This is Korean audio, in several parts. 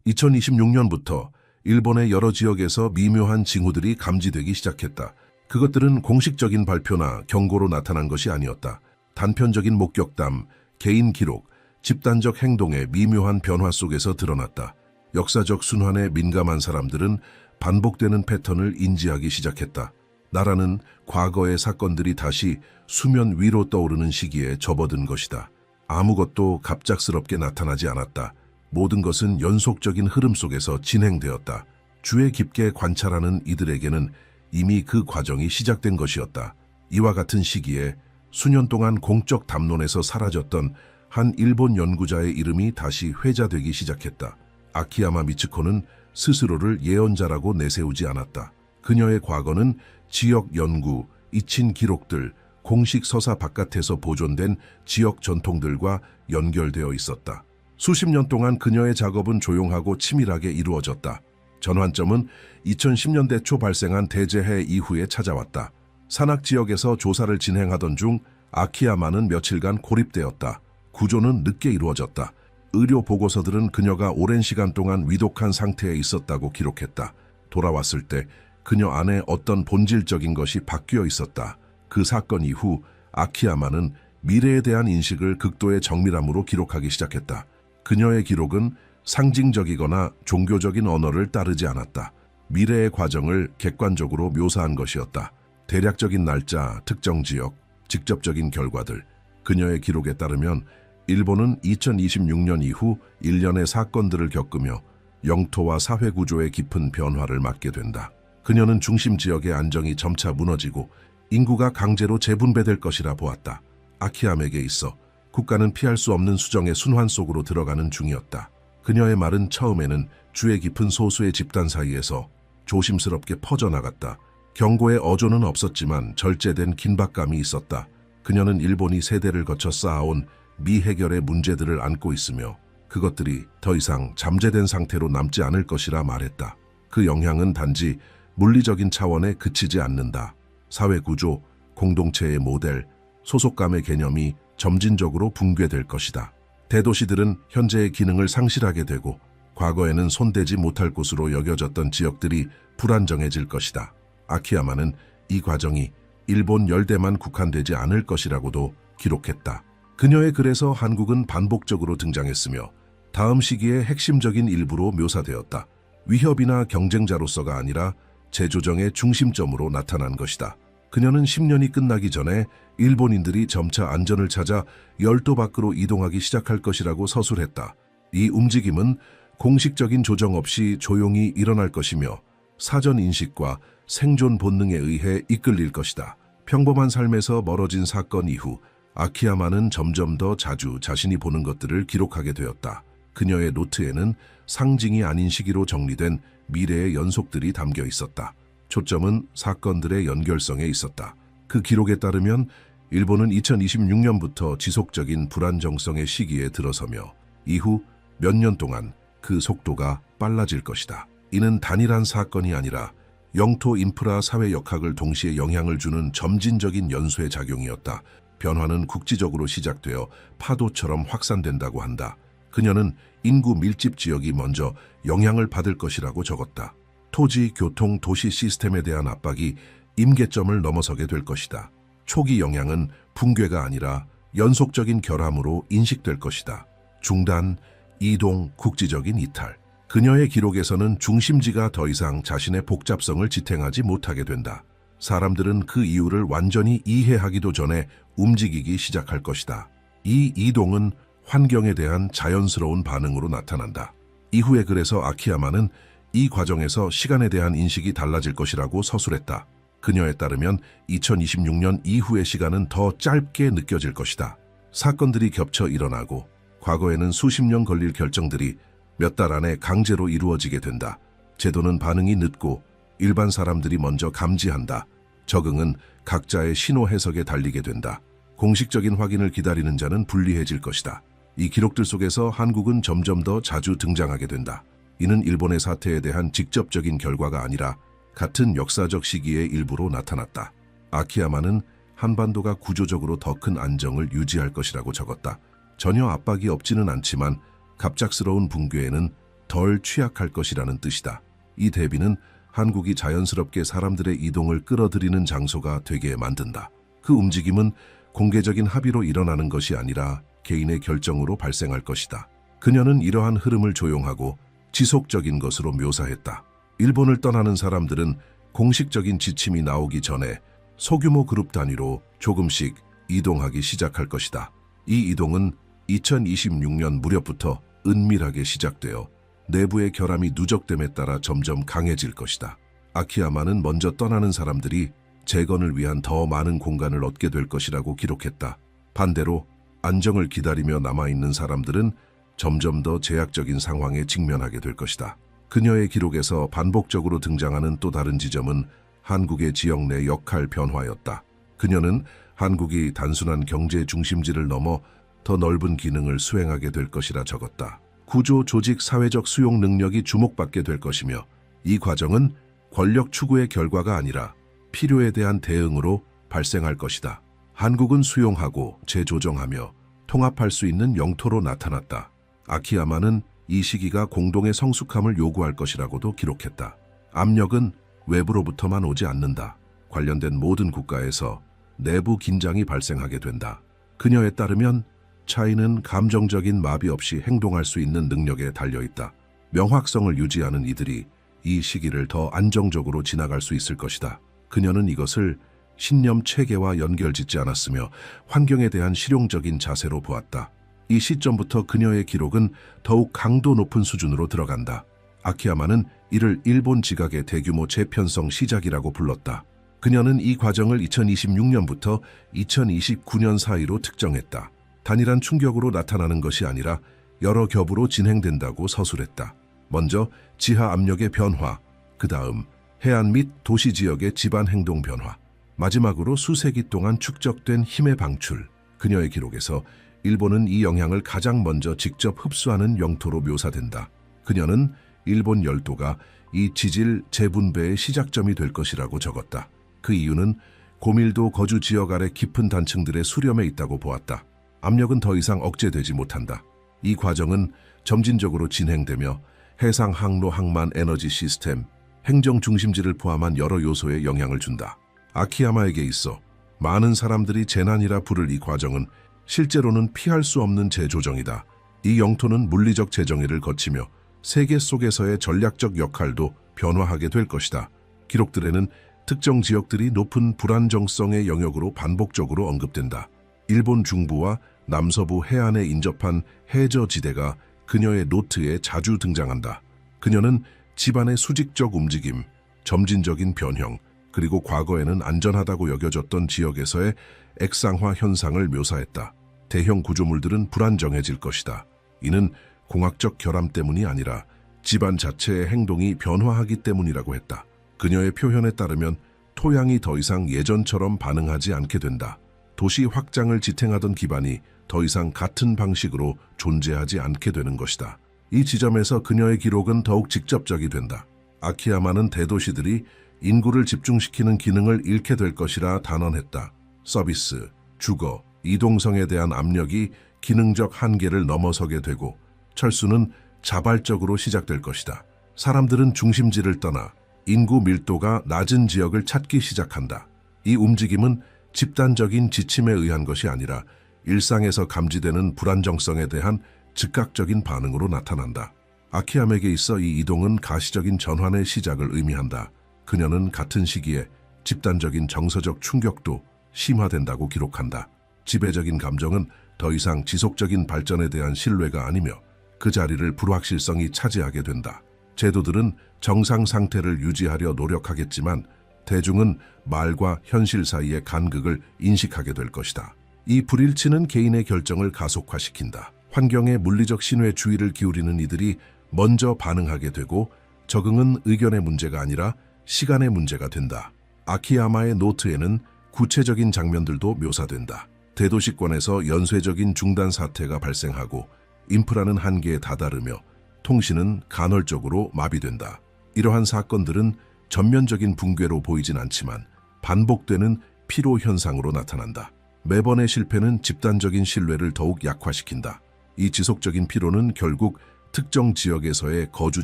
2026년부터 일본의 여러 지역에서 미묘한 징후들이 감지되기 시작했다. 그것들은 공식적인 발표나 경고로 나타난 것이 아니었다. 단편적인 목격담, 개인 기록, 집단적 행동의 미묘한 변화 속에서 드러났다. 역사적 순환에 민감한 사람들은 반복되는 패턴을 인지하기 시작했다. 나라는 과거의 사건들이 다시 수면 위로 떠오르는 시기에 접어든 것이다. 아무것도 갑작스럽게 나타나지 않았다. 모든 것은 연속적인 흐름 속에서 진행되었다. 주의 깊게 관찰하는 이들에게는 이미 그 과정이 시작된 것이었다. 이와 같은 시기에 수년 동안 공적 담론에서 사라졌던 한 일본 연구자의 이름이 다시 회자되기 시작했다. 아키야마 미츠코는 스스로를 예언자라고 내세우지 않았다. 그녀의 과거는 지역 연구, 잊힌 기록들, 공식 서사 바깥에서 보존된 지역 전통들과 연결되어 있었다. 수십 년 동안 그녀의 작업은 조용하고 치밀하게 이루어졌다. 전환점은 2010년대 초 발생한 대재해 이후에 찾아왔다. 산악 지역에서 조사를 진행하던 중 아키야마는 며칠간 고립되었다. 구조는 늦게 이루어졌다. 의료 보고서들은 그녀가 오랜 시간 동안 위독한 상태에 있었다고 기록했다. 돌아왔을 때 그녀 안에 어떤 본질적인 것이 바뀌어 있었다. 그 사건 이후 아키야마는 미래에 대한 인식을 극도의 정밀함으로 기록하기 시작했다. 그녀의 기록은 상징적이거나 종교적인 언어를 따르지 않았다. 미래의 과정을 객관적으로 묘사한 것이었다. 대략적인 날짜, 특정 지역, 직접적인 결과들. 그녀의 기록에 따르면 일본은 2026년 이후 일련의 사건들을 겪으며 영토와 사회 구조의 깊은 변화를 맞게 된다. 그녀는 중심 지역의 안정이 점차 무너지고 인구가 강제로 재분배될 것이라 보았다. 아키야마에게 있어 국가는 피할 수 없는 수정의 순환 속으로 들어가는 중이었다. 그녀의 말은 처음에는 주의 깊은 소수의 집단 사이에서 조심스럽게 퍼져나갔다. 경고의 어조는 없었지만 절제된 긴박감이 있었다. 그녀는 일본이 세대를 거쳐 쌓아온 미해결의 문제들을 안고 있으며 그것들이 더 이상 잠재된 상태로 남지 않을 것이라 말했다. 그 영향은 단지 물리적인 차원에 그치지 않는다. 사회 구조, 공동체의 모델, 소속감의 개념이 점진적으로 붕괴될 것이다. 대도시들은 현재의 기능을 상실하게 되고 과거에는 손대지 못할 곳으로 여겨졌던 지역들이 불안정해질 것이다. 아키야마는 이 과정이 일본 열대만 국한되지 않을 것이라고도 기록했다. 그녀의 글에서 한국은 반복적으로 등장했으며 다음 시기의 핵심적인 일부로 묘사되었다. 위협이나 경쟁자로서가 아니라 재조정의 중심점으로 나타난 것이다. 그녀는 10년이 끝나기 전에 일본인들이 점차 안전을 찾아 열도 밖으로 이동하기 시작할 것이라고 서술했다. 이 움직임은 공식적인 조정 없이 조용히 일어날 것이며 사전 인식과 생존 본능에 의해 이끌릴 것이다. 평범한 삶에서 멀어진 사건 이후 아키야마는 점점 더 자주 자신이 보는 것들을 기록하게 되었다. 그녀의 노트에는 상징이 아닌 시기로 정리된 미래의 연속들이 담겨 있었다. 초점은 사건들의 연결성에 있었다. 그 기록에 따르면 일본은 2026년부터 지속적인 불안정성의 시기에 들어서며 이후 몇 년 동안 그 속도가 빨라질 것이다. 이는 단일한 사건이 아니라 영토 인프라 사회 역학을 동시에 영향을 주는 점진적인 연쇄 작용이었다. 변화는 국지적으로 시작되어 파도처럼 확산된다고 한다. 그녀는 인구 밀집 지역이 먼저 영향을 받을 것이라고 적었다. 토지, 교통, 도시 시스템에 대한 압박이 임계점을 넘어서게 될 것이다. 초기 영향은 붕괴가 아니라 연속적인 결함으로 인식될 것이다. 중단, 이동, 국지적인 이탈. 그녀의 기록에서는 중심지가 더 이상 자신의 복잡성을 지탱하지 못하게 된다. 사람들은 그 이유를 완전히 이해하기도 전에 움직이기 시작할 것이다. 이 이동은 환경에 대한 자연스러운 반응으로 나타난다. 이후의 글에서 아키야마는 이 과정에서 시간에 대한 인식이 달라질 것이라고 서술했다. 그녀에 따르면 2026년 이후의 시간은 더 짧게 느껴질 것이다. 사건들이 겹쳐 일어나고 과거에는 수십 년 걸릴 결정들이 몇 달 안에 강제로 이루어지게 된다. 제도는 반응이 늦고 일반 사람들이 먼저 감지한다. 적응은 각자의 신호 해석에 달리게 된다. 공식적인 확인을 기다리는 자는 불리해질 것이다. 이 기록들 속에서 한국은 점점 더 자주 등장하게 된다. 이는 일본의 사태에 대한 직접적인 결과가 아니라 같은 역사적 시기의 일부로 나타났다. 아키야마는 한반도가 구조적으로 더 큰 안정을 유지할 것이라고 적었다. 전혀 압박이 없지는 않지만 갑작스러운 붕괴에는 덜 취약할 것이라는 뜻이다. 이 대비는 한국이 자연스럽게 사람들의 이동을 끌어들이는 장소가 되게 만든다. 그 움직임은 공개적인 합의로 일어나는 것이 아니라 개인의 결정으로 발생할 것이다. 그녀는 이러한 흐름을 조용하고 지속적인 것으로 묘사했다. 일본을 떠나는 사람들은 공식적인 지침이 나오기 전에 소규모 그룹 단위로 조금씩 이동하기 시작할 것이다. 이 이동은 2026년 무렵부터 은밀하게 시작되어 내부의 결함이 누적됨에 따라 점점 강해질 것이다. 아키야마는 먼저 떠나는 사람들이 재건을 위한 더 많은 공간을 얻게 될 것이라고 기록했다. 반대로 안정을 기다리며 남아있는 사람들은 점점 더 제약적인 상황에 직면하게 될 것이다. 그녀의 기록에서 반복적으로 등장하는 또 다른 지점은 한국의 지역 내 역할 변화였다. 그녀는 한국이 단순한 경제 중심지를 넘어 더 넓은 기능을 수행하게 될 것이라 적었다. 구조, 조직, 사회적 수용 능력이 주목받게 될 것이며 이 과정은 권력 추구의 결과가 아니라 필요에 대한 대응으로 발생할 것이다. 한국은 수용하고 재조정하며 통합할 수 있는 영토로 나타났다. 아키야마는 이 시기가 공동의 성숙함을 요구할 것이라고도 기록했다. 압력은 외부로부터만 오지 않는다. 관련된 모든 국가에서 내부 긴장이 발생하게 된다. 그녀에 따르면 차이는 감정적인 마비 없이 행동할 수 있는 능력에 달려있다. 명확성을 유지하는 이들이 이 시기를 더 안정적으로 지나갈 수 있을 것이다. 그녀는 이것을 신념 체계와 연결짓지 않았으며 환경에 대한 실용적인 자세로 보았다. 이 시점부터 그녀의 기록은 더욱 강도 높은 수준으로 들어간다. 아키야마는 이를 일본 지각의 대규모 재편성 시작이라고 불렀다. 그녀는 이 과정을 2026년부터 2029년 사이로 특정했다. 단일한 충격으로 나타나는 것이 아니라 여러 겹으로 진행된다고 서술했다. 먼저 지하 압력의 변화, 그 다음 해안 및 도시 지역의 집안 행동 변화, 마지막으로 수세기 동안 축적된 힘의 방출. 그녀의 기록에서 일본은 이 영향을 가장 먼저 직접 흡수하는 영토로 묘사된다. 그녀는 일본 열도가 이 지질 재분배의 시작점이 될 것이라고 적었다. 그 이유는 고밀도 거주 지역 아래 깊은 단층들의 수렴에 있다고 보았다. 압력은 더 이상 억제되지 못한다. 이 과정은 점진적으로 진행되며 해상 항로 항만 에너지 시스템, 행정 중심지를 포함한 여러 요소에 영향을 준다. 아키야마에게 있어 많은 사람들이 재난이라 부를 이 과정은 실제로는 피할 수 없는 재조정이다. 이 영토는 물리적 재정의를 거치며 세계 속에서의 전략적 역할도 변화하게 될 것이다. 기록들에는 특정 지역들이 높은 불안정성의 영역으로 반복적으로 언급된다. 일본 중부와 남서부 해안에 인접한 해저지대가 그녀의 노트에 자주 등장한다. 그녀는 집안의 수직적 움직임, 점진적인 변형, 그리고 과거에는 안전하다고 여겨졌던 지역에서의 액상화 현상을 묘사했다. 대형 구조물들은 불안정해질 것이다. 이는 공학적 결함 때문이 아니라 집안 자체의 행동이 변화하기 때문이라고 했다. 그녀의 표현에 따르면 토양이 더 이상 예전처럼 반응하지 않게 된다. 도시 확장을 지탱하던 기반이 더 이상 같은 방식으로 존재하지 않게 되는 것이다. 이 지점에서 그녀의 기록은 더욱 직접적이 된다. 아키야마는 대도시들이 인구를 집중시키는 기능을 잃게 될 것이라 단언했다. 서비스, 주거, 이동성에 대한 압력이 기능적 한계를 넘어서게 되고 철수는 자발적으로 시작될 것이다. 사람들은 중심지를 떠나 인구 밀도가 낮은 지역을 찾기 시작한다. 이 움직임은 집단적인 지침에 의한 것이 아니라 일상에서 감지되는 불안정성에 대한 즉각적인 반응으로 나타난다. 아키야마에게 있어 이 이동은 가시적인 전환의 시작을 의미한다. 그녀는 같은 시기에 집단적인 정서적 충격도 심화된다고 기록한다. 지배적인 감정은 더 이상 지속적인 발전에 대한 신뢰가 아니며 그 자리를 불확실성이 차지하게 된다. 제도들은 정상 상태를 유지하려 노력하겠지만 대중은 말과 현실 사이의 간극을 인식하게 될 것이다. 이 불일치는 개인의 결정을 가속화시킨다. 환경의 물리적 신호에 주의를 기울이는 이들이 먼저 반응하게 되고 적응은 의견의 문제가 아니라 시간의 문제가 된다. 아키야마의 노트에는 구체적인 장면들도 묘사된다. 대도시권에서 연쇄적인 중단 사태가 발생하고 인프라는 한계에 다다르며 통신은 간헐적으로 마비된다. 이러한 사건들은 전면적인 붕괴로 보이진 않지만 반복되는 피로 현상으로 나타난다. 매번의 실패는 집단적인 신뢰를 더욱 약화시킨다. 이 지속적인 피로는 결국 특정 지역에서의 거주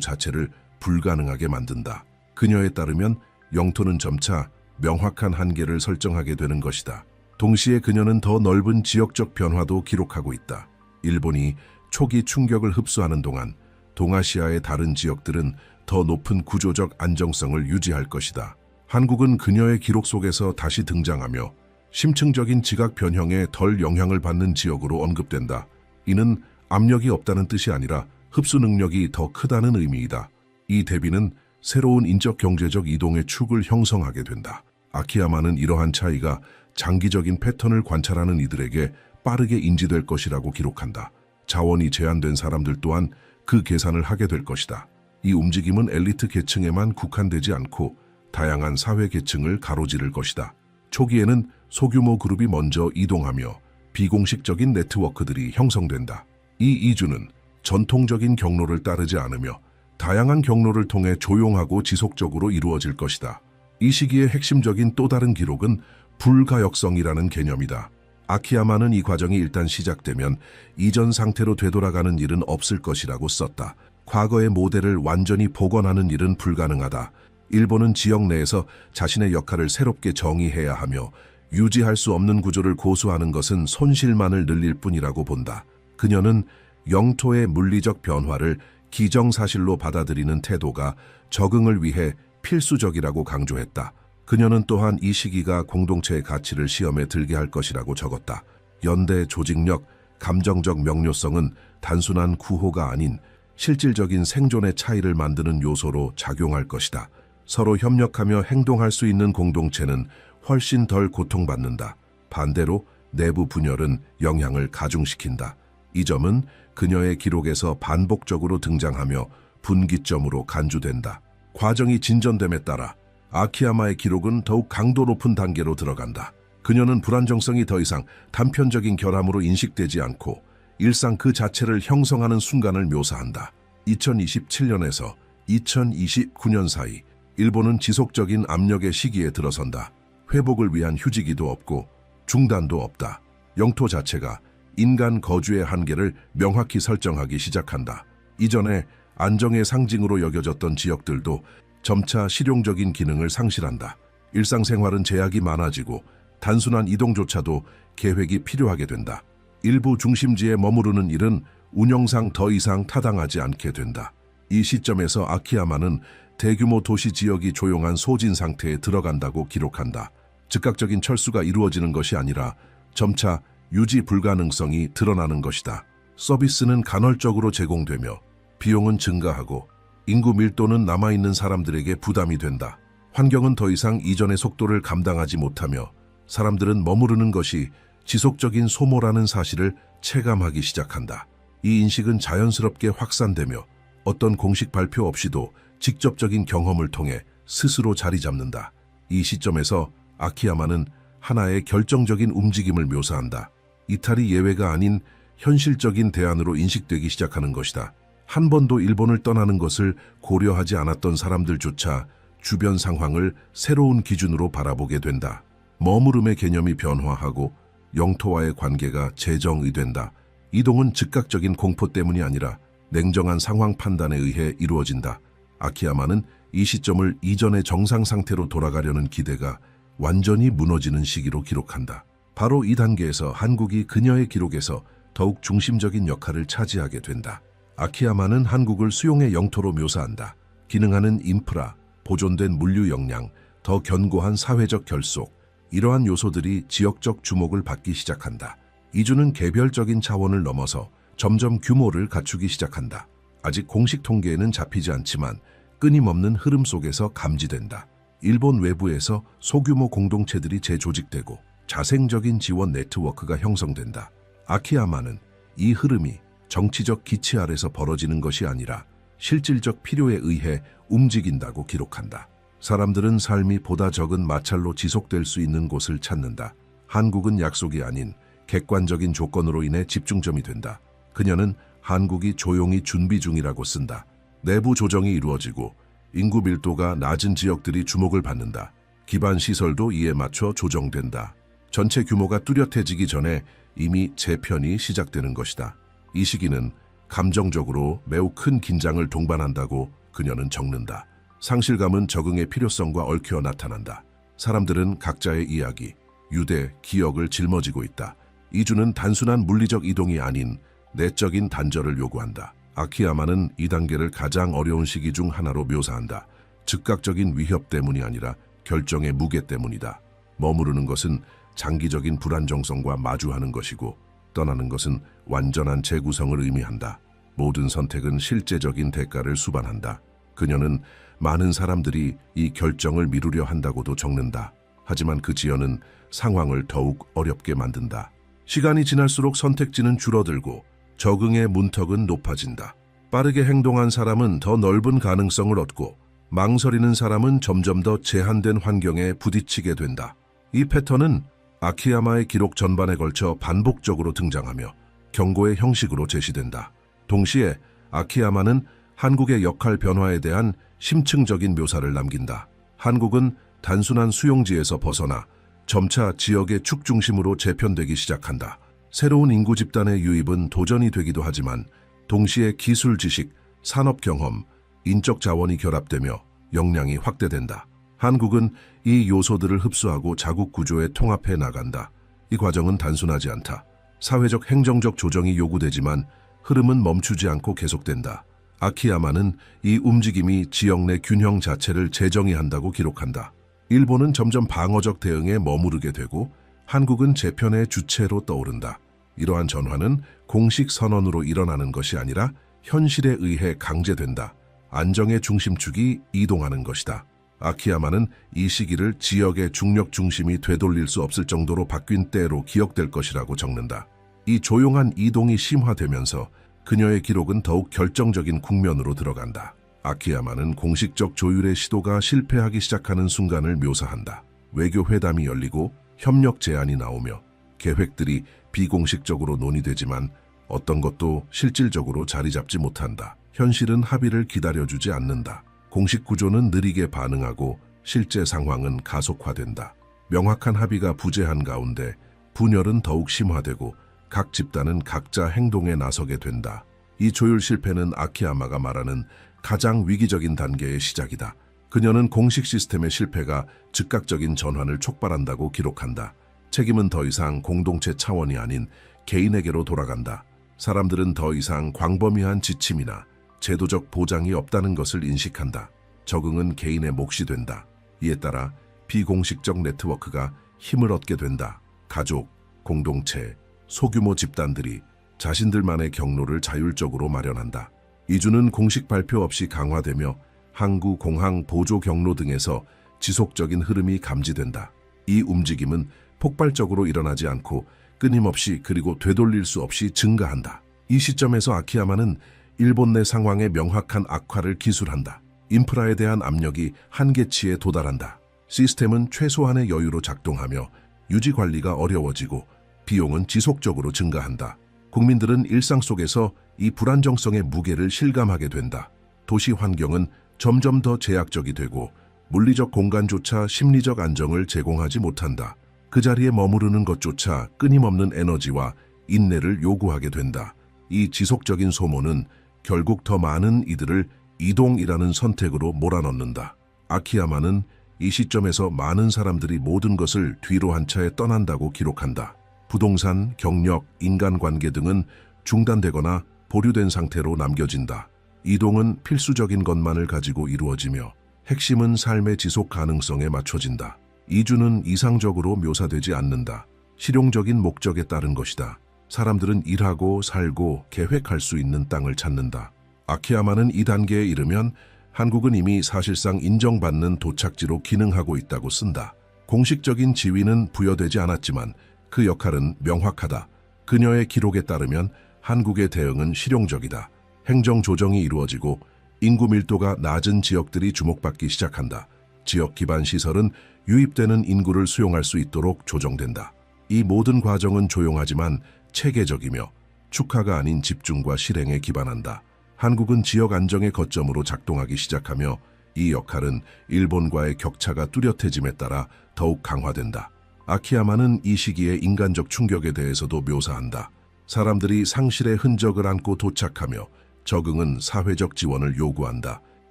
자체를 불가능하게 만든다. 그녀에 따르면 영토는 점차 명확한 한계를 설정하게 되는 것이다. 동시에 그녀는 더 넓은 지역적 변화도 기록하고 있다. 일본이 초기 충격을 흡수하는 동안 동아시아의 다른 지역들은 더 높은 구조적 안정성을 유지할 것이다. 한국은 그녀의 기록 속에서 다시 등장하며 심층적인 지각 변형에 덜 영향을 받는 지역으로 언급된다. 이는 압력이 없다는 뜻이 아니라 흡수 능력이 더 크다는 의미이다. 이 대비는 새로운 인적 경제적 이동의 축을 형성하게 된다. 아키야마는 이러한 차이가 장기적인 패턴을 관찰하는 이들에게 빠르게 인지될 것이라고 기록한다. 자원이 제한된 사람들 또한 그 계산을 하게 될 것이다. 이 움직임은 엘리트 계층에만 국한되지 않고 다양한 사회 계층을 가로지를 것이다. 초기에는 소규모 그룹이 먼저 이동하며 비공식적인 네트워크들이 형성된다. 이 이주는 전통적인 경로를 따르지 않으며 다양한 경로를 통해 조용하고 지속적으로 이루어질 것이다. 이 시기의 핵심적인 또 다른 기록은 불가역성이라는 개념이다. 아키야마는 이 과정이 일단 시작되면 이전 상태로 되돌아가는 일은 없을 것이라고 썼다. 과거의 모델을 완전히 복원하는 일은 불가능하다. 일본은 지역 내에서 자신의 역할을 새롭게 정의해야 하며 유지할 수 없는 구조를 고수하는 것은 손실만을 늘릴 뿐이라고 본다. 그녀는 영토의 물리적 변화를 기정사실로 받아들이는 태도가 적응을 위해 필수적이라고 강조했다. 그녀는 또한 이 시기가 공동체의 가치를 시험에 들게 할 것이라고 적었다. 연대 조직력, 감정적 명료성은 단순한 구호가 아닌 실질적인 생존의 차이를 만드는 요소로 작용할 것이다. 서로 협력하며 행동할 수 있는 공동체는 훨씬 덜 고통받는다. 반대로 내부 분열은 영향을 가중시킨다. 이 점은 그녀의 기록에서 반복적으로 등장하며 분기점으로 간주된다. 과정이 진전됨에 따라 아키야마의 기록은 더욱 강도 높은 단계로 들어간다. 그녀는 불안정성이 더 이상 단편적인 결함으로 인식되지 않고 일상 그 자체를 형성하는 순간을 묘사한다. 2027년에서 2029년 사이 일본은 지속적인 압력의 시기에 들어선다. 회복을 위한 휴지기도 없고 중단도 없다. 영토 자체가 인간 거주의 한계를 명확히 설정하기 시작한다. 이전에 안정의 상징으로 여겨졌던 지역들도 점차 실용적인 기능을 상실한다. 일상생활은 제약이 많아지고 단순한 이동조차도 계획이 필요하게 된다. 일부 중심지에 머무르는 일은 운영상 더 이상 타당하지 않게 된다. 이 시점에서 아키야마는 대규모 도시 지역이 조용한 소진 상태에 들어간다고 기록한다. 즉각적인 철수가 이루어지는 것이 아니라 점차 유지 불가능성이 드러나는 것이다. 서비스는 간헐적으로 제공되며 비용은 증가하고 인구 밀도는 남아있는 사람들에게 부담이 된다. 환경은 더 이상 이전의 속도를 감당하지 못하며 사람들은 머무르는 것이 지속적인 소모라는 사실을 체감하기 시작한다. 이 인식은 자연스럽게 확산되며 어떤 공식 발표 없이도 직접적인 경험을 통해 스스로 자리 잡는다. 이 시점에서 아키야마는 하나의 결정적인 움직임을 묘사한다. 이탈이 예외가 아닌 현실적인 대안으로 인식되기 시작하는 것이다. 한 번도 일본을 떠나는 것을 고려하지 않았던 사람들조차 주변 상황을 새로운 기준으로 바라보게 된다. 머무름의 개념이 변화하고 영토와의 관계가 재정의된다. 이동은 즉각적인 공포 때문이 아니라 냉정한 상황 판단에 의해 이루어진다. 아키야마는 이 시점을 이전의 정상 상태로 돌아가려는 기대가 완전히 무너지는 시기로 기록한다. 바로 이 단계에서 한국이 그녀의 기록에서 더욱 중심적인 역할을 차지하게 된다. 아키야마는 한국을 수용의 영토로 묘사한다. 기능하는 인프라, 보존된 물류 역량, 더 견고한 사회적 결속, 이러한 요소들이 지역적 주목을 받기 시작한다. 이주는 개별적인 차원을 넘어서 점점 규모를 갖추기 시작한다. 아직 공식 통계에는 잡히지 않지만 끊임없는 흐름 속에서 감지된다. 일본 외부에서 소규모 공동체들이 재조직되고 자생적인 지원 네트워크가 형성된다. 아키야마는 이 흐름이 정치적 기치 아래서 벌어지는 것이 아니라 실질적 필요에 의해 움직인다고 기록한다. 사람들은 삶이 보다 적은 마찰로 지속될 수 있는 곳을 찾는다. 한국은 약속이 아닌 객관적인 조건으로 인해 집중점이 된다. 그녀는 한국이 조용히 준비 중이라고 쓴다. 내부 조정이 이루어지고 인구 밀도가 낮은 지역들이 주목을 받는다. 기반 시설도 이에 맞춰 조정된다. 전체 규모가 뚜렷해지기 전에 이미 재편이 시작되는 것이다. 이 시기는 감정적으로 매우 큰 긴장을 동반한다고 그녀는 적는다. 상실감은 적응의 필요성과 얽혀 나타난다. 사람들은 각자의 이야기, 유대, 기억을 짊어지고 있다. 이주는 단순한 물리적 이동이 아닌 내적인 단절을 요구한다. 아키야마는 이 단계를 가장 어려운 시기 중 하나로 묘사한다. 즉각적인 위협 때문이 아니라 결정의 무게 때문이다. 머무르는 것은 장기적인 불안정성과 마주하는 것이고 떠나는 것은 완전한 재구성을 의미한다. 모든 선택은 실제적인 대가를 수반한다. 그녀는 많은 사람들이 이 결정을 미루려 한다고도 적는다. 하지만 그 지연은 상황을 더욱 어렵게 만든다. 시간이 지날수록 선택지는 줄어들고 적응의 문턱은 높아진다. 빠르게 행동한 사람은 더 넓은 가능성을 얻고 망설이는 사람은 점점 더 제한된 환경에 부딪히게 된다. 이 패턴은 아키야마의 기록 전반에 걸쳐 반복적으로 등장하며 경고의 형식으로 제시된다. 동시에 아키야마는 한국의 역할 변화에 대한 심층적인 묘사를 남긴다. 한국은 단순한 수용지에서 벗어나 점차 지역의 축 중심으로 재편되기 시작한다. 새로운 인구 집단의 유입은 도전이 되기도 하지만 동시에 기술 지식, 산업 경험, 인적 자원이 결합되며 역량이 확대된다. 한국은 이 요소들을 흡수하고 자국 구조에 통합해 나간다. 이 과정은 단순하지 않다. 사회적 행정적 조정이 요구되지만 흐름은 멈추지 않고 계속된다. 아키야마는 이 움직임이 지역 내 균형 자체를 재정의한다고 기록한다. 일본은 점점 방어적 대응에 머무르게 되고 한국은 재편의 주체로 떠오른다. 이러한 전환은 공식 선언으로 일어나는 것이 아니라 현실에 의해 강제된다. 안정의 중심축이 이동하는 것이다. 아키야마는 이 시기를 지역의 중력 중심이 되돌릴 수 없을 정도로 바뀐 때로 기억될 것이라고 적는다. 이 조용한 이동이 심화되면서 그녀의 기록은 더욱 결정적인 국면으로 들어간다. 아키야마는 공식적 조율의 시도가 실패하기 시작하는 순간을 묘사한다. 외교회담이 열리고 협력 제안이 나오며 계획들이 비공식적으로 논의되지만 어떤 것도 실질적으로 자리 잡지 못한다. 현실은 합의를 기다려주지 않는다. 공식 구조는 느리게 반응하고 실제 상황은 가속화된다. 명확한 합의가 부재한 가운데 분열은 더욱 심화되고 각 집단은 각자 행동에 나서게 된다. 이 조율 실패는 아키야마가 말하는 가장 위기적인 단계의 시작이다. 그녀는 공식 시스템의 실패가 즉각적인 전환을 촉발한다고 기록한다. 책임은 더 이상 공동체 차원이 아닌 개인에게로 돌아간다. 사람들은 더 이상 광범위한 지침이나 제도적 보장이 없다는 것을 인식한다. 적응은 개인의 몫이 된다. 이에 따라 비공식적 네트워크가 힘을 얻게 된다. 가족, 공동체, 소규모 집단들이 자신들만의 경로를 자율적으로 마련한다. 이주는 공식 발표 없이 강화되며 항구, 공항, 보조 경로 등에서 지속적인 흐름이 감지된다. 이 움직임은 폭발적으로 일어나지 않고 끊임없이 그리고 되돌릴 수 없이 증가한다. 이 시점에서 아키야마는 일본 내 상황의 명확한 악화를 기술한다. 인프라에 대한 압력이 한계치에 도달한다. 시스템은 최소한의 여유로 작동하며 유지 관리가 어려워지고 비용은 지속적으로 증가한다. 국민들은 일상 속에서 이 불안정성의 무게를 실감하게 된다. 도시 환경은 점점 더 제약적이 되고 물리적 공간조차 심리적 안정을 제공하지 못한다. 그 자리에 머무르는 것조차 끊임없는 에너지와 인내를 요구하게 된다. 이 지속적인 소모는 결국 더 많은 이들을 이동이라는 선택으로 몰아넣는다. 아키야마는 이 시점에서 많은 사람들이 모든 것을 뒤로 한 차에 떠난다고 기록한다. 부동산, 경력, 인간관계 등은 중단되거나 보류된 상태로 남겨진다. 이동은 필수적인 것만을 가지고 이루어지며 핵심은 삶의 지속 가능성에 맞춰진다. 이주는 이상적으로 묘사되지 않는다. 실용적인 목적에 따른 것이다. 사람들은 일하고 살고 계획할 수 있는 땅을 찾는다. 아키야마는 이 단계에 이르면 한국은 이미 사실상 인정받는 도착지로 기능하고 있다고 쓴다. 공식적인 지위는 부여되지 않았지만 그 역할은 명확하다. 그녀의 기록에 따르면 한국의 대응은 실용적이다. 행정 조정이 이루어지고 인구 밀도가 낮은 지역들이 주목받기 시작한다. 지역 기반 시설은 유입되는 인구를 수용할 수 있도록 조정된다. 이 모든 과정은 조용하지만 체계적이며 축하가 아닌 집중과 실행에 기반한다. 한국은 지역 안정의 거점으로 작동하기 시작하며 이 역할은 일본과의 격차가 뚜렷해짐에 따라 더욱 강화된다. 아키야마는 이 시기의 인간적 충격에 대해서도 묘사한다. 사람들이 상실의 흔적을 안고 도착하며 적응은 사회적 지원을 요구한다.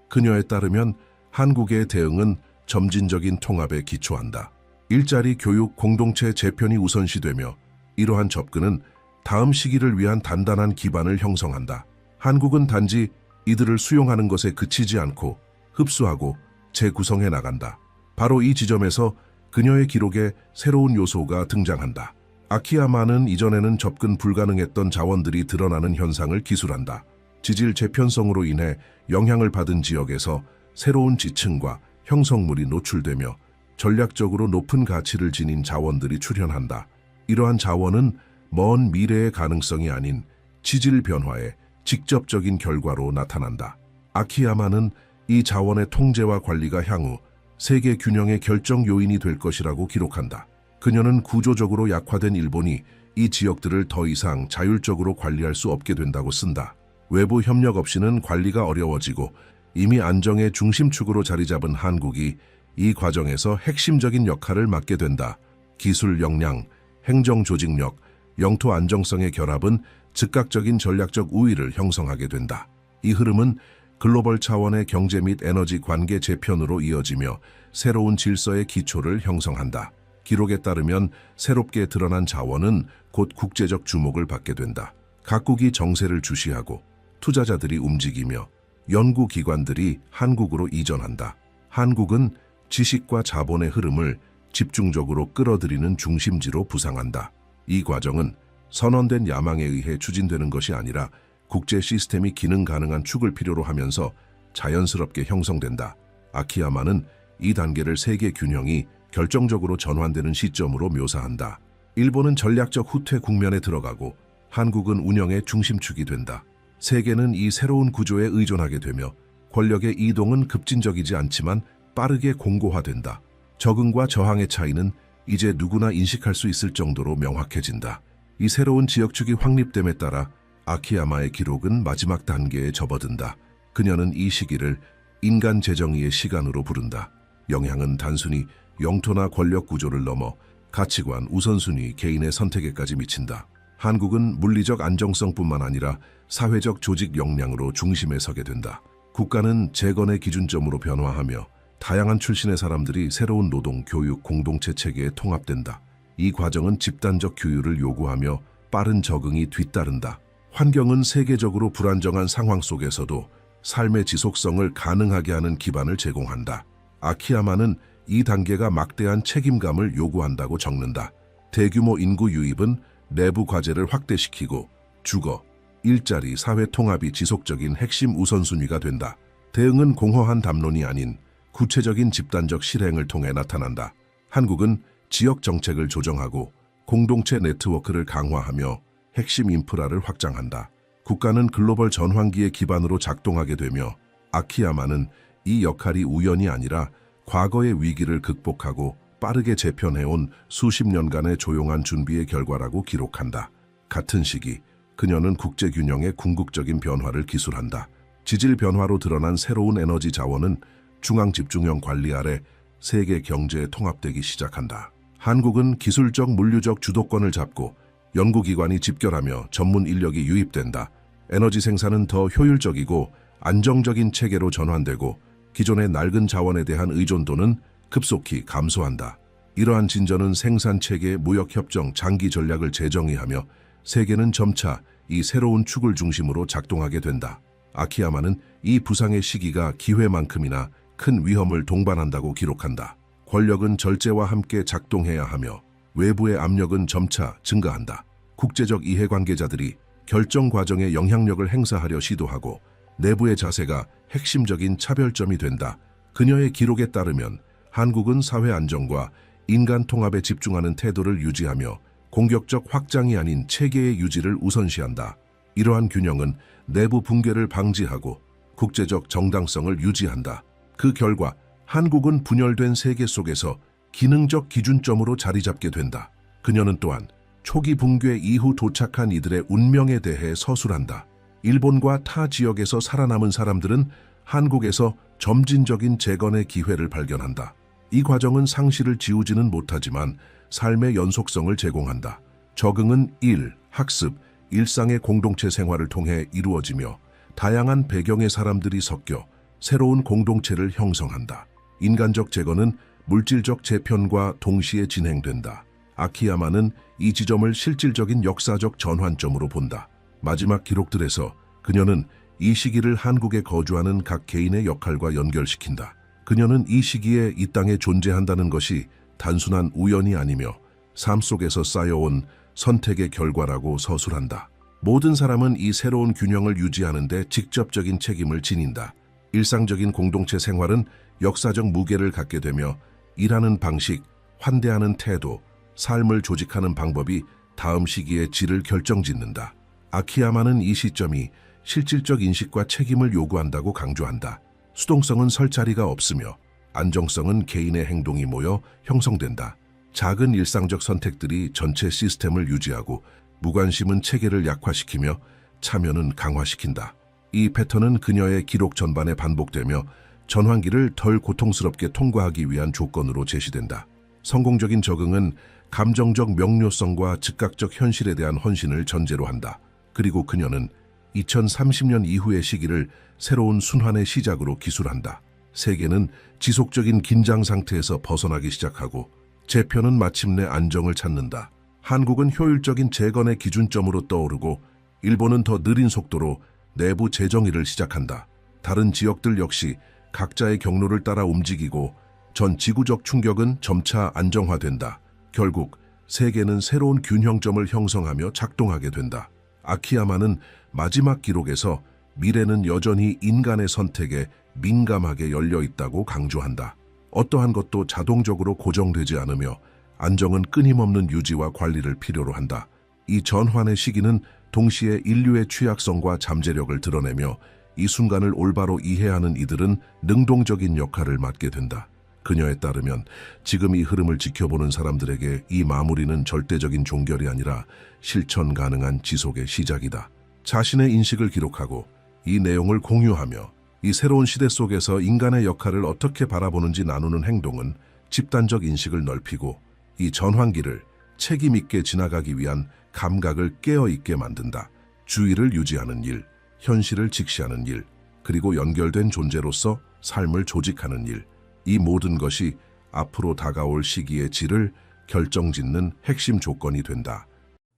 그녀에 따르면 한국의 대응은 점진적인 통합에 기초한다. 일자리, 교육, 공동체 재편이 우선시되며 이러한 접근은 다음 시기를 위한 단단한 기반을 형성한다. 한국은 단지 이들을 수용하는 것에 그치지 않고 흡수하고 재구성해 나간다. 바로 이 지점에서 그녀의 기록에 새로운 요소가 등장한다. 아키야마는 이전에는 접근 불가능했던 자원들이 드러나는 현상을 기술한다. 지질 재편성으로 인해 영향을 받은 지역에서 새로운 지층과 형성물이 노출되며 전략적으로 높은 가치를 지닌 자원들이 출현한다. 이러한 자원은 먼 미래의 가능성이 아닌 지질 변화의 직접적인 결과로 나타난다. 아키야마는 이 자원의 통제와 관리가 향후 세계 균형의 결정 요인이 될 것이라고 기록한다. 그녀는 구조적으로 약화된 일본이 이 지역들을 더 이상 자율적으로 관리할 수 없게 된다고 쓴다. 외부 협력 없이는 관리가 어려워지고 이미 안정의 중심축으로 자리 잡은 한국이 이 과정에서 핵심적인 역할을 맡게 된다. 기술 역량, 행정 조직력, 영토 안정성의 결합은 즉각적인 전략적 우위를 형성하게 된다. 이 흐름은 글로벌 차원의 경제 및 에너지 관계 재편으로 이어지며 새로운 질서의 기초를 형성한다. 기록에 따르면 새롭게 드러난 자원은 곧 국제적 주목을 받게 된다. 각국이 정세를 주시하고 투자자들이 움직이며 연구기관들이 한국으로 이전한다. 한국은 지식과 자본의 흐름을 집중적으로 끌어들이는 중심지로 부상한다. 이 과정은 선언된 야망에 의해 추진되는 것이 아니라 국제 시스템이 기능 가능한 축을 필요로 하면서 자연스럽게 형성된다. 아키야마는 이 단계를 세계 균형이 결정적으로 전환되는 시점으로 묘사한다. 일본은 전략적 후퇴 국면에 들어가고 한국은 운영의 중심축이 된다. 세계는 이 새로운 구조에 의존하게 되며 권력의 이동은 급진적이지 않지만 빠르게 공고화된다. 적응과 저항의 차이는 이제 누구나 인식할 수 있을 정도로 명확해진다. 이 새로운 지역축이 확립됨에 따라 아키야마의 기록은 마지막 단계에 접어든다. 그녀는 이 시기를 인간 재정의의 시간으로 부른다. 영향은 단순히 영토나 권력 구조를 넘어 가치관, 우선순위, 개인의 선택에까지 미친다. 한국은 물리적 안정성뿐만 아니라 사회적 조직 역량으로 중심에 서게 된다. 국가는 재건의 기준점으로 변화하며 다양한 출신의 사람들이 새로운 노동, 교육, 공동체 체계에 통합된다. 이 과정은 집단적 규율을 요구하며 빠른 적응이 뒤따른다. 환경은 세계적으로 불안정한 상황 속에서도 삶의 지속성을 가능하게 하는 기반을 제공한다. 아키야마는 이 단계가 막대한 책임감을 요구한다고 적는다. 대규모 인구 유입은 내부 과제를 확대시키고 주거, 일자리, 사회 통합이 지속적인 핵심 우선순위가 된다. 대응은 공허한 담론이 아닌 구체적인 집단적 실행을 통해 나타난다. 한국은 지역 정책을 조정하고 공동체 네트워크를 강화하며 핵심 인프라를 확장한다. 국가는 글로벌 전환기의 기반으로 작동하게 되며 아키야마는 이 역할이 우연이 아니라 과거의 위기를 극복하고 빠르게 재편해온 수십 년간의 조용한 준비의 결과라고 기록한다. 같은 시기 그녀는 국제균형의 궁극적인 변화를 기술한다. 지질 변화로 드러난 새로운 에너지 자원은 중앙집중형 관리 아래 세계 경제에 통합되기 시작한다. 한국은 기술적, 물류적 주도권을 잡고 연구기관이 집결하며 전문 인력이 유입된다. 에너지 생산은 더 효율적이고 안정적인 체계로 전환되고 기존의 낡은 자원에 대한 의존도는 급속히 감소한다. 이러한 진전은 생산체계, 무역협정, 장기 전략을 재정의하며 세계는 점차 이 새로운 축을 중심으로 작동하게 된다. 아키야마는 이 부상의 시기가 기회만큼이나 큰 위험을 동반한다고 기록한다. 권력은 절제와 함께 작동해야 하며 외부의 압력은 점차 증가한다. 국제적 이해관계자들이 결정 과정에 영향력을 행사하려 시도하고 내부의 자세가 핵심적인 차별점이 된다. 그녀의 기록에 따르면 한국은 사회 안정과 인간 통합에 집중하는 태도를 유지하며 공격적 확장이 아닌 체계의 유지를 우선시한다. 이러한 균형은 내부 붕괴를 방지하고 국제적 정당성을 유지한다. 그 결과 한국은 분열된 세계 속에서 기능적 기준점으로 자리 잡게 된다. 그녀는 또한 초기 붕괴 이후 도착한 이들의 운명에 대해 서술한다. 일본과 타 지역에서 살아남은 사람들은 한국에서 점진적인 재건의 기회를 발견한다. 이 과정은 상실을 지우지는 못하지만 삶의 연속성을 제공한다. 적응은 일, 학습, 일상의 공동체 생활을 통해 이루어지며 다양한 배경의 사람들이 섞여 새로운 공동체를 형성한다. 인간적 재건은 물질적 재편과 동시에 진행된다. 아키야마는 이 지점을 실질적인 역사적 전환점으로 본다. 마지막 기록들에서 그녀는 이 시기를 한국에 거주하는 각 개인의 역할과 연결시킨다. 그녀는 이 시기에 이 땅에 존재한다는 것이 단순한 우연이 아니며 삶 속에서 쌓여온 선택의 결과라고 서술한다. 모든 사람은 이 새로운 균형을 유지하는 데 직접적인 책임을 지닌다. 일상적인 공동체 생활은 역사적 무게를 갖게 되며 일하는 방식, 환대하는 태도, 삶을 조직하는 방법이 다음 시기의 질을 결정짓는다. 아키야마는 이 시점이 실질적 인식과 책임을 요구한다고 강조한다. 수동성은 설 자리가 없으며 안정성은 개인의 행동이 모여 형성된다. 작은 일상적 선택들이 전체 시스템을 유지하고 무관심은 체계를 약화시키며 참여는 강화시킨다. 이 패턴은 그녀의 기록 전반에 반복되며 전환기를 덜 고통스럽게 통과하기 위한 조건으로 제시된다. 성공적인 적응은 감정적 명료성과 즉각적 현실에 대한 헌신을 전제로 한다. 그리고 그녀는 2030년 이후의 시기를 새로운 순환의 시작으로 기술한다. 세계는 지속적인 긴장 상태에서 벗어나기 시작하고 재편은 마침내 안정을 찾는다. 한국은 효율적인 재건의 기준점으로 떠오르고 일본은 더 느린 속도로 내부 재정의를 시작한다. 다른 지역들 역시 각자의 경로를 따라 움직이고 전 지구적 충격은 점차 안정화된다. 결국 세계는 새로운 균형점을 형성하며 작동하게 된다. 아키야마는 마지막 기록에서 미래는 여전히 인간의 선택에 민감하게 열려 있다고 강조한다. 어떠한 것도 자동적으로 고정되지 않으며 안정은 끊임없는 유지와 관리를 필요로 한다. 이 전환의 시기는 동시에 인류의 취약성과 잠재력을 드러내며 이 순간을 올바로 이해하는 이들은 능동적인 역할을 맡게 된다. 그녀에 따르면 지금 이 흐름을 지켜보는 사람들에게 이 마무리는 절대적인 종결이 아니라 실천 가능한 지속의 시작이다. 자신의 인식을 기록하고 이 내용을 공유하며 이 새로운 시대 속에서 인간의 역할을 어떻게 바라보는지 나누는 행동은 집단적 인식을 넓히고 이 전환기를 책임 있게 지나가기 위한 감각을 깨어있게 만든다. 주의를 유지하는 일, 현실을 직시하는 일, 그리고 연결된 존재로서 삶을 조직하는 일, 이 모든 것이 앞으로 다가올 시기의 질을 결정짓는 핵심 조건이 된다.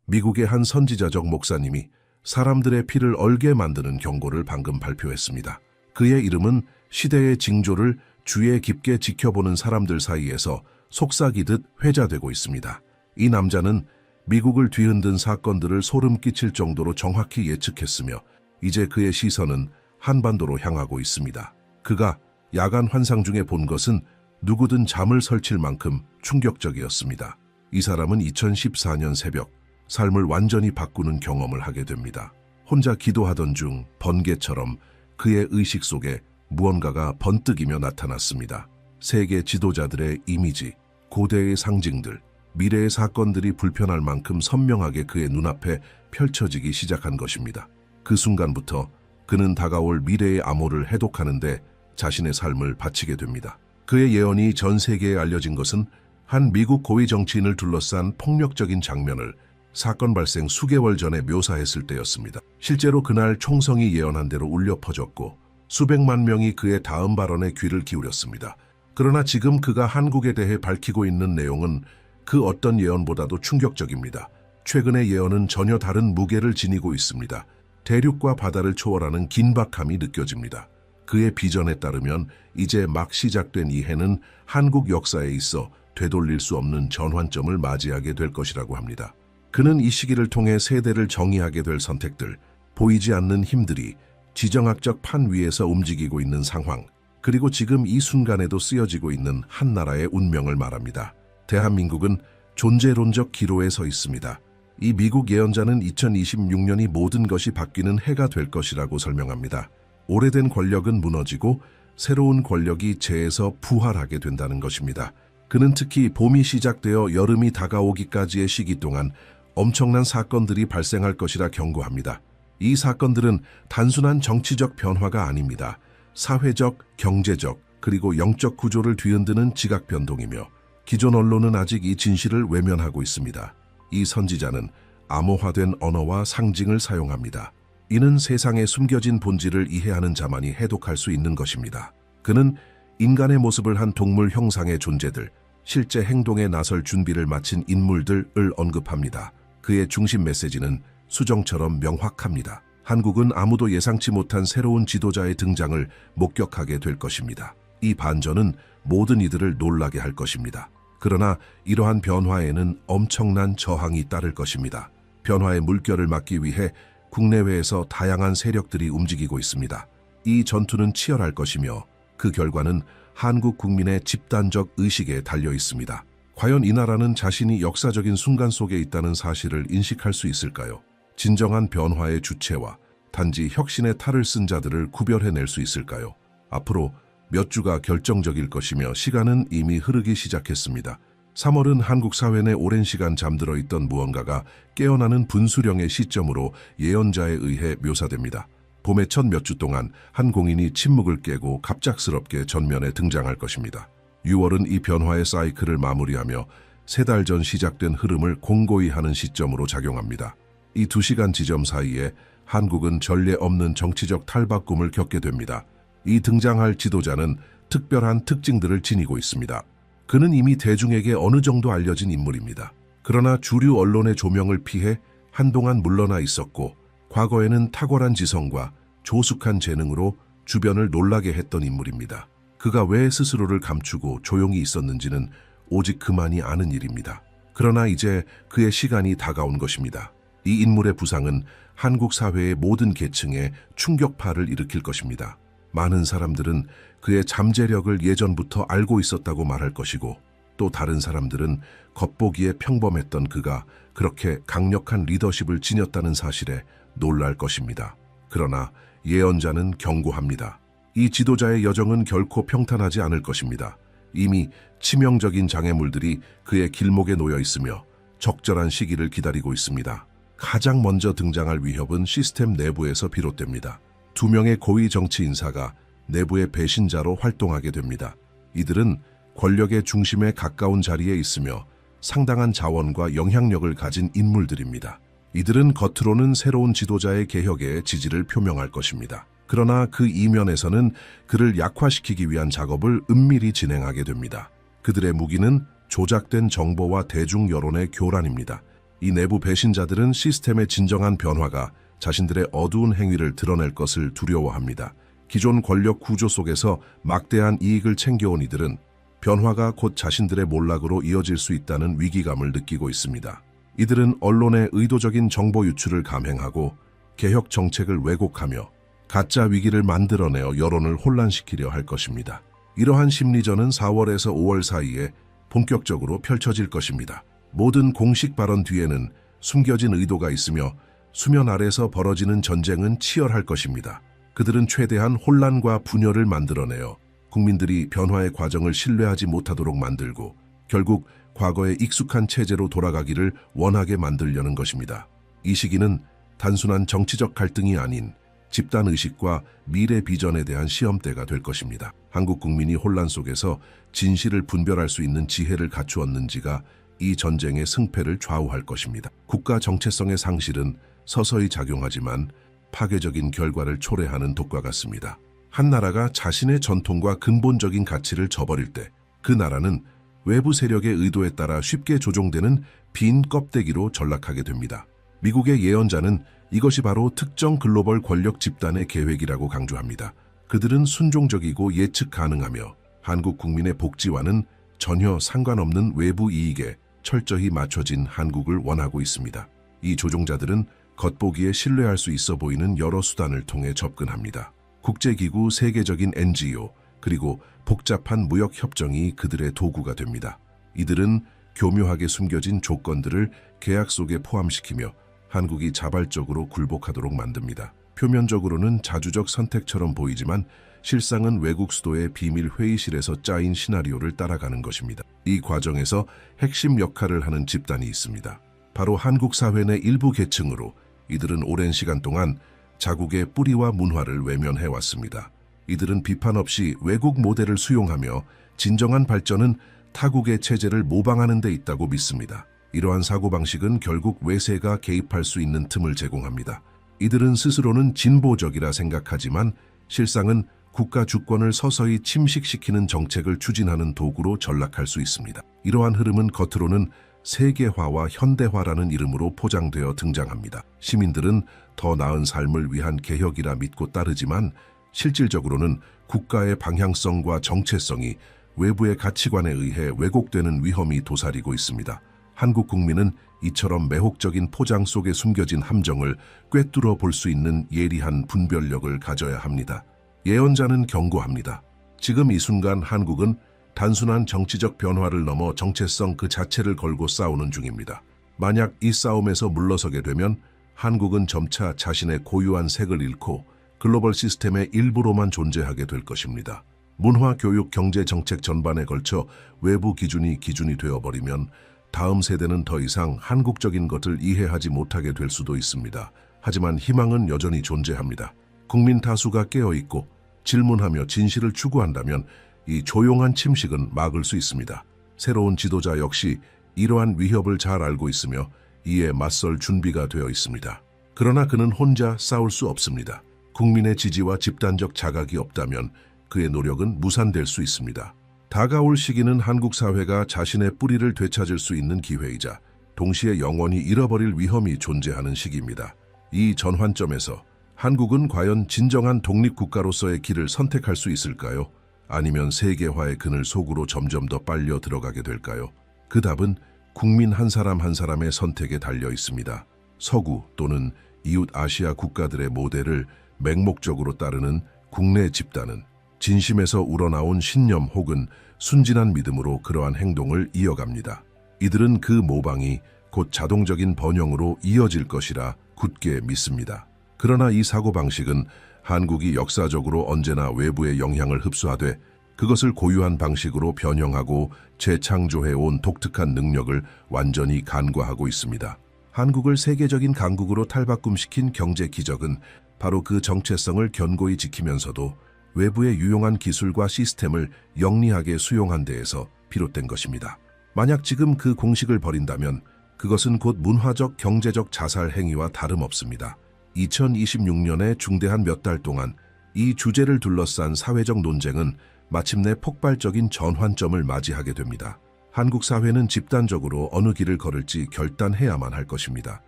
미국의 한 선지자적 목사님이 사람들의 피를 얼게 만드는 경고를 방금 발표했습니다. 그의 이름은 시대의 징조를 주의 깊게 지켜보는 사람들 사이에서 속삭이듯 회자되고 있습니다. 이 남자는 미국을 뒤흔든 사건들을 소름 끼칠 정도로 정확히 예측했으며 이제 그의 시선은 한반도로 향하고 있습니다. 그가 야간 환상 중에 본 것은 누구든 잠을 설칠 만큼 충격적이었습니다. 이 사람은 2014년 새벽 삶을 완전히 바꾸는 경험을 하게 됩니다. 혼자 기도하던 중 번개처럼 그의 의식 속에 무언가가 번뜩이며 나타났습니다. 세계 지도자들의 이미지, 고대의 상징들, 미래의 사건들이 불편할 만큼 선명하게 그의 눈앞에 펼쳐지기 시작한 것입니다. 그 순간부터 그는 다가올 미래의 암호를 해독하는데 자신의 삶을 바치게 됩니다. 그의 예언이 전 세계에 알려진 것은 한 미국 고위 정치인을 둘러싼 폭력적인 장면을 사건 발생 수개월 전에 묘사했을 때였습니다. 실제로 그날 총성이 예언한 대로 울려 퍼졌고 수백만 명이 그의 다음 발언에 귀를 기울였습니다. 그러나 지금 그가 한국에 대해 밝히고 있는 내용은 그 어떤 예언보다도 충격적입니다. 최근의 예언은 전혀 다른 무게를 지니고 있습니다. 대륙과 바다를 초월하는 긴박함이 느껴집니다. 그의 비전에 따르면 이제 막 시작된 이 해는 한국 역사에 있어 되돌릴 수 없는 전환점을 맞이하게 될 것이라고 합니다. 그는 이 시기를 통해 세대를 정의하게 될 선택들, 보이지 않는 힘들이 지정학적 판 위에서 움직이고 있는 상황, 그리고 지금 이 순간에도 쓰여지고 있는 한 나라의 운명을 말합니다. 대한민국은 존재론적 기로에 서 있습니다. 이 미국 예언자는 2026년이 모든 것이 바뀌는 해가 될 것이라고 설명합니다. 오래된 권력은 무너지고 새로운 권력이 재에서 부활하게 된다는 것입니다. 그는 특히 봄이 시작되어 여름이 다가오기까지의 시기 동안 엄청난 사건들이 발생할 것이라 경고합니다. 이 사건들은 단순한 정치적 변화가 아닙니다. 사회적, 경제적, 그리고 영적 구조를 뒤흔드는 지각 변동이며 기존 언론은 아직 이 진실을 외면하고 있습니다. 이 선지자는 암호화된 언어와 상징을 사용합니다. 이는 세상에 숨겨진 본질을 이해하는 자만이 해독할 수 있는 것입니다. 그는 인간의 모습을 한 동물 형상의 존재들, 실제 행동에 나설 준비를 마친 인물들을 언급합니다. 그의 중심 메시지는 수정처럼 명확합니다. 한국은 아무도 예상치 못한 새로운 지도자의 등장을 목격하게 될 것입니다. 이 반전은 모든 이들을 놀라게 할 것입니다. 그러나 이러한 변화에는 엄청난 저항이 따를 것입니다. 변화의 물결을 막기 위해 국내외에서 다양한 세력들이 움직이고 있습니다. 이 전투는 치열할 것이며 그 결과는 한국 국민의 집단적 의식에 달려 있습니다. 과연 이 나라는 자신이 역사적인 순간 속에 있다는 사실을 인식할 수 있을까요? 진정한 변화의 주체와 단지 혁신의 탈을 쓴 자들을 구별해낼 수 있을까요? 앞으로 몇 주가 결정적일 것이며 시간은 이미 흐르기 시작했습니다. 3월은 한국 사회 내 오랜 시간 잠들어 있던 무언가가 깨어나는 분수령의 시점으로 예언자에 의해 묘사됩니다. 봄의 첫 몇 주 동안 한 공인이 침묵을 깨고 갑작스럽게 전면에 등장할 것입니다. 6월은 이 변화의 사이클을 마무리하며 3달 전 시작된 흐름을 공고히 하는 시점으로 작용합니다. 이 2시간 지점 사이에 한국은 전례 없는 정치적 탈바꿈을 겪게 됩니다. 이 등장할 지도자는 특별한 특징들을 지니고 있습니다. 그는 이미 대중에게 어느 정도 알려진 인물입니다. 그러나 주류 언론의 조명을 피해 한동안 물러나 있었고 과거에는 탁월한 지성과 조숙한 재능으로 주변을 놀라게 했던 인물입니다. 그가 왜 스스로를 감추고 조용히 있었는지는 오직 그만이 아는 일입니다. 그러나 이제 그의 시간이 다가온 것입니다. 이 인물의 부상은 한국 사회의 모든 계층에 충격파를 일으킬 것입니다. 많은 사람들은 그의 잠재력을 예전부터 알고 있었다고 말할 것이고 또 다른 사람들은 겉보기에 평범했던 그가 그렇게 강력한 리더십을 지녔다는 사실에 놀랄 것입니다. 그러나 예언자는 경고합니다. 이 지도자의 여정은 결코 평탄하지 않을 것입니다. 이미 치명적인 장애물들이 그의 길목에 놓여 있으며 적절한 시기를 기다리고 있습니다. 가장 먼저 등장할 위협은 시스템 내부에서 비롯됩니다. 2명의 고위 정치 인사가 내부의 배신자로 활동하게 됩니다. 이들은 권력의 중심에 가까운 자리에 있으며 상당한 자원과 영향력을 가진 인물들입니다. 이들은 겉으로는 새로운 지도자의 개혁에 지지를 표명할 것입니다. 그러나 그 이면에서는 그를 약화시키기 위한 작업을 은밀히 진행하게 됩니다. 그들의 무기는 조작된 정보와 대중 여론의 교란입니다. 이 내부 배신자들은 시스템의 진정한 변화가 자신들의 어두운 행위를 드러낼 것을 두려워합니다. 기존 권력 구조 속에서 막대한 이익을 챙겨온 이들은 변화가 곧 자신들의 몰락으로 이어질 수 있다는 위기감을 느끼고 있습니다. 이들은 언론의 의도적인 정보 유출을 감행하고 개혁 정책을 왜곡하며 가짜 위기를 만들어내어 여론을 혼란시키려 할 것입니다. 이러한 심리전은 4월에서 5월 사이에 본격적으로 펼쳐질 것입니다. 모든 공식 발언 뒤에는 숨겨진 의도가 있으며 수면 아래서 벌어지는 전쟁은 치열할 것입니다. 그들은 최대한 혼란과 분열을 만들어내어 국민들이 변화의 과정을 신뢰하지 못하도록 만들고 결국 과거의 익숙한 체제로 돌아가기를 원하게 만들려는 것입니다. 이 시기는 단순한 정치적 갈등이 아닌 집단의식과 미래 비전에 대한 시험대가 될 것입니다. 한국 국민이 혼란 속에서 진실을 분별할 수 있는 지혜를 갖추었는지가 이 전쟁의 승패를 좌우할 것입니다. 국가 정체성의 상실은 서서히 작용하지만 파괴적인 결과를 초래하는 독과 같습니다. 한 나라가 자신의 전통과 근본적인 가치를 저버릴 때 그 나라는 외부 세력의 의도에 따라 쉽게 조종되는 빈 껍데기로 전락하게 됩니다. 미국의 예언자는 이것이 바로 특정 글로벌 권력 집단의 계획이라고 강조합니다. 그들은 순종적이고 예측 가능하며 한국 국민의 복지와는 전혀 상관없는 외부 이익에 철저히 맞춰진 한국을 원하고 있습니다. 이 조종자들은 겉보기에 신뢰할 수 있어 보이는 여러 수단을 통해 접근합니다. 국제기구, 세계적인 NGO, 그리고 복잡한 무역협정이 그들의 도구가 됩니다. 이들은 교묘하게 숨겨진 조건들을 계약 속에 포함시키며 한국이 자발적으로 굴복하도록 만듭니다. 표면적으로는 자주적 선택처럼 보이지만 실상은 외국 수도의 비밀 회의실에서 짜인 시나리오를 따라가는 것입니다. 이 과정에서 핵심 역할을 하는 집단이 있습니다. 바로 한국 사회 내 일부 계층으로 이들은 오랜 시간 동안 자국의 뿌리와 문화를 외면해왔습니다. 이들은 비판 없이 외국 모델을 수용하며 진정한 발전은 타국의 체제를 모방하는 데 있다고 믿습니다. 이러한 사고방식은 결국 외세가 개입할 수 있는 틈을 제공합니다. 이들은 스스로는 진보적이라 생각하지만 실상은 국가 주권을 서서히 침식시키는 정책을 추진하는 도구로 전락할 수 있습니다. 이러한 흐름은 겉으로는 세계화와 현대화라는 이름으로 포장되어 등장합니다. 시민들은 더 나은 삶을 위한 개혁이라 믿고 따르지만 실질적으로는 국가의 방향성과 정체성이 외부의 가치관에 의해 왜곡되는 위험이 도사리고 있습니다. 한국 국민은 이처럼 매혹적인 포장 속에 숨겨진 함정을 꿰뚫어 볼 수 있는 예리한 분별력을 가져야 합니다. 예언자는 경고합니다. 지금 이 순간 한국은 단순한 정치적 변화를 넘어 정체성 그 자체를 걸고 싸우는 중입니다. 만약 이 싸움에서 물러서게 되면 한국은 점차 자신의 고유한 색을 잃고 글로벌 시스템의 일부로만 존재하게 될 것입니다. 문화, 교육, 경제 정책 전반에 걸쳐 외부 기준이 되어버리면 다음 세대는 더 이상 한국적인 것을 이해하지 못하게 될 수도 있습니다. 하지만 희망은 여전히 존재합니다. 국민 다수가 깨어있고 질문하며 진실을 추구한다면 이 조용한 침식은 막을 수 있습니다. 새로운 지도자 역시 이러한 위협을 잘 알고 있으며 이에 맞설 준비가 되어 있습니다. 그러나 그는 혼자 싸울 수 없습니다. 국민의 지지와 집단적 자각이 없다면 그의 노력은 무산될 수 있습니다. 다가올 시기는 한국 사회가 자신의 뿌리를 되찾을 수 있는 기회이자 동시에 영원히 잃어버릴 위험이 존재하는 시기입니다. 이 전환점에서 한국은 과연 진정한 독립국가로서의 길을 선택할 수 있을까요? 아니면 세계화의 그늘 속으로 점점 더 빨려 들어가게 될까요? 그 답은 국민 한 사람 한 사람의 선택에 달려 있습니다. 서구 또는 이웃 아시아 국가들의 모델을 맹목적으로 따르는 국내 집단은 진심에서 우러나온 신념 혹은 순진한 믿음으로 그러한 행동을 이어갑니다. 이들은 그 모방이 곧 자동적인 번영으로 이어질 것이라 굳게 믿습니다. 그러나 이 사고방식은 한국이 역사적으로 언제나 외부의 영향을 흡수하되 그것을 고유한 방식으로 변형하고 재창조해온 독특한 능력을 완전히 간과하고 있습니다. 한국을 세계적인 강국으로 탈바꿈시킨 경제 기적은 바로 그 정체성을 견고히 지키면서도 외부의 유용한 기술과 시스템을 영리하게 수용한 데에서 비롯된 것입니다. 만약 지금 그 공식을 버린다면 그것은 곧 문화적, 경제적 자살 행위와 다름없습니다. 2026년의 중대한 몇 달 동안 이 주제를 둘러싼 사회적 논쟁은 마침내 폭발적인 전환점을 맞이하게 됩니다. 한국 사회는 집단적으로 어느 길을 걸을지 결단해야만 할 것입니다.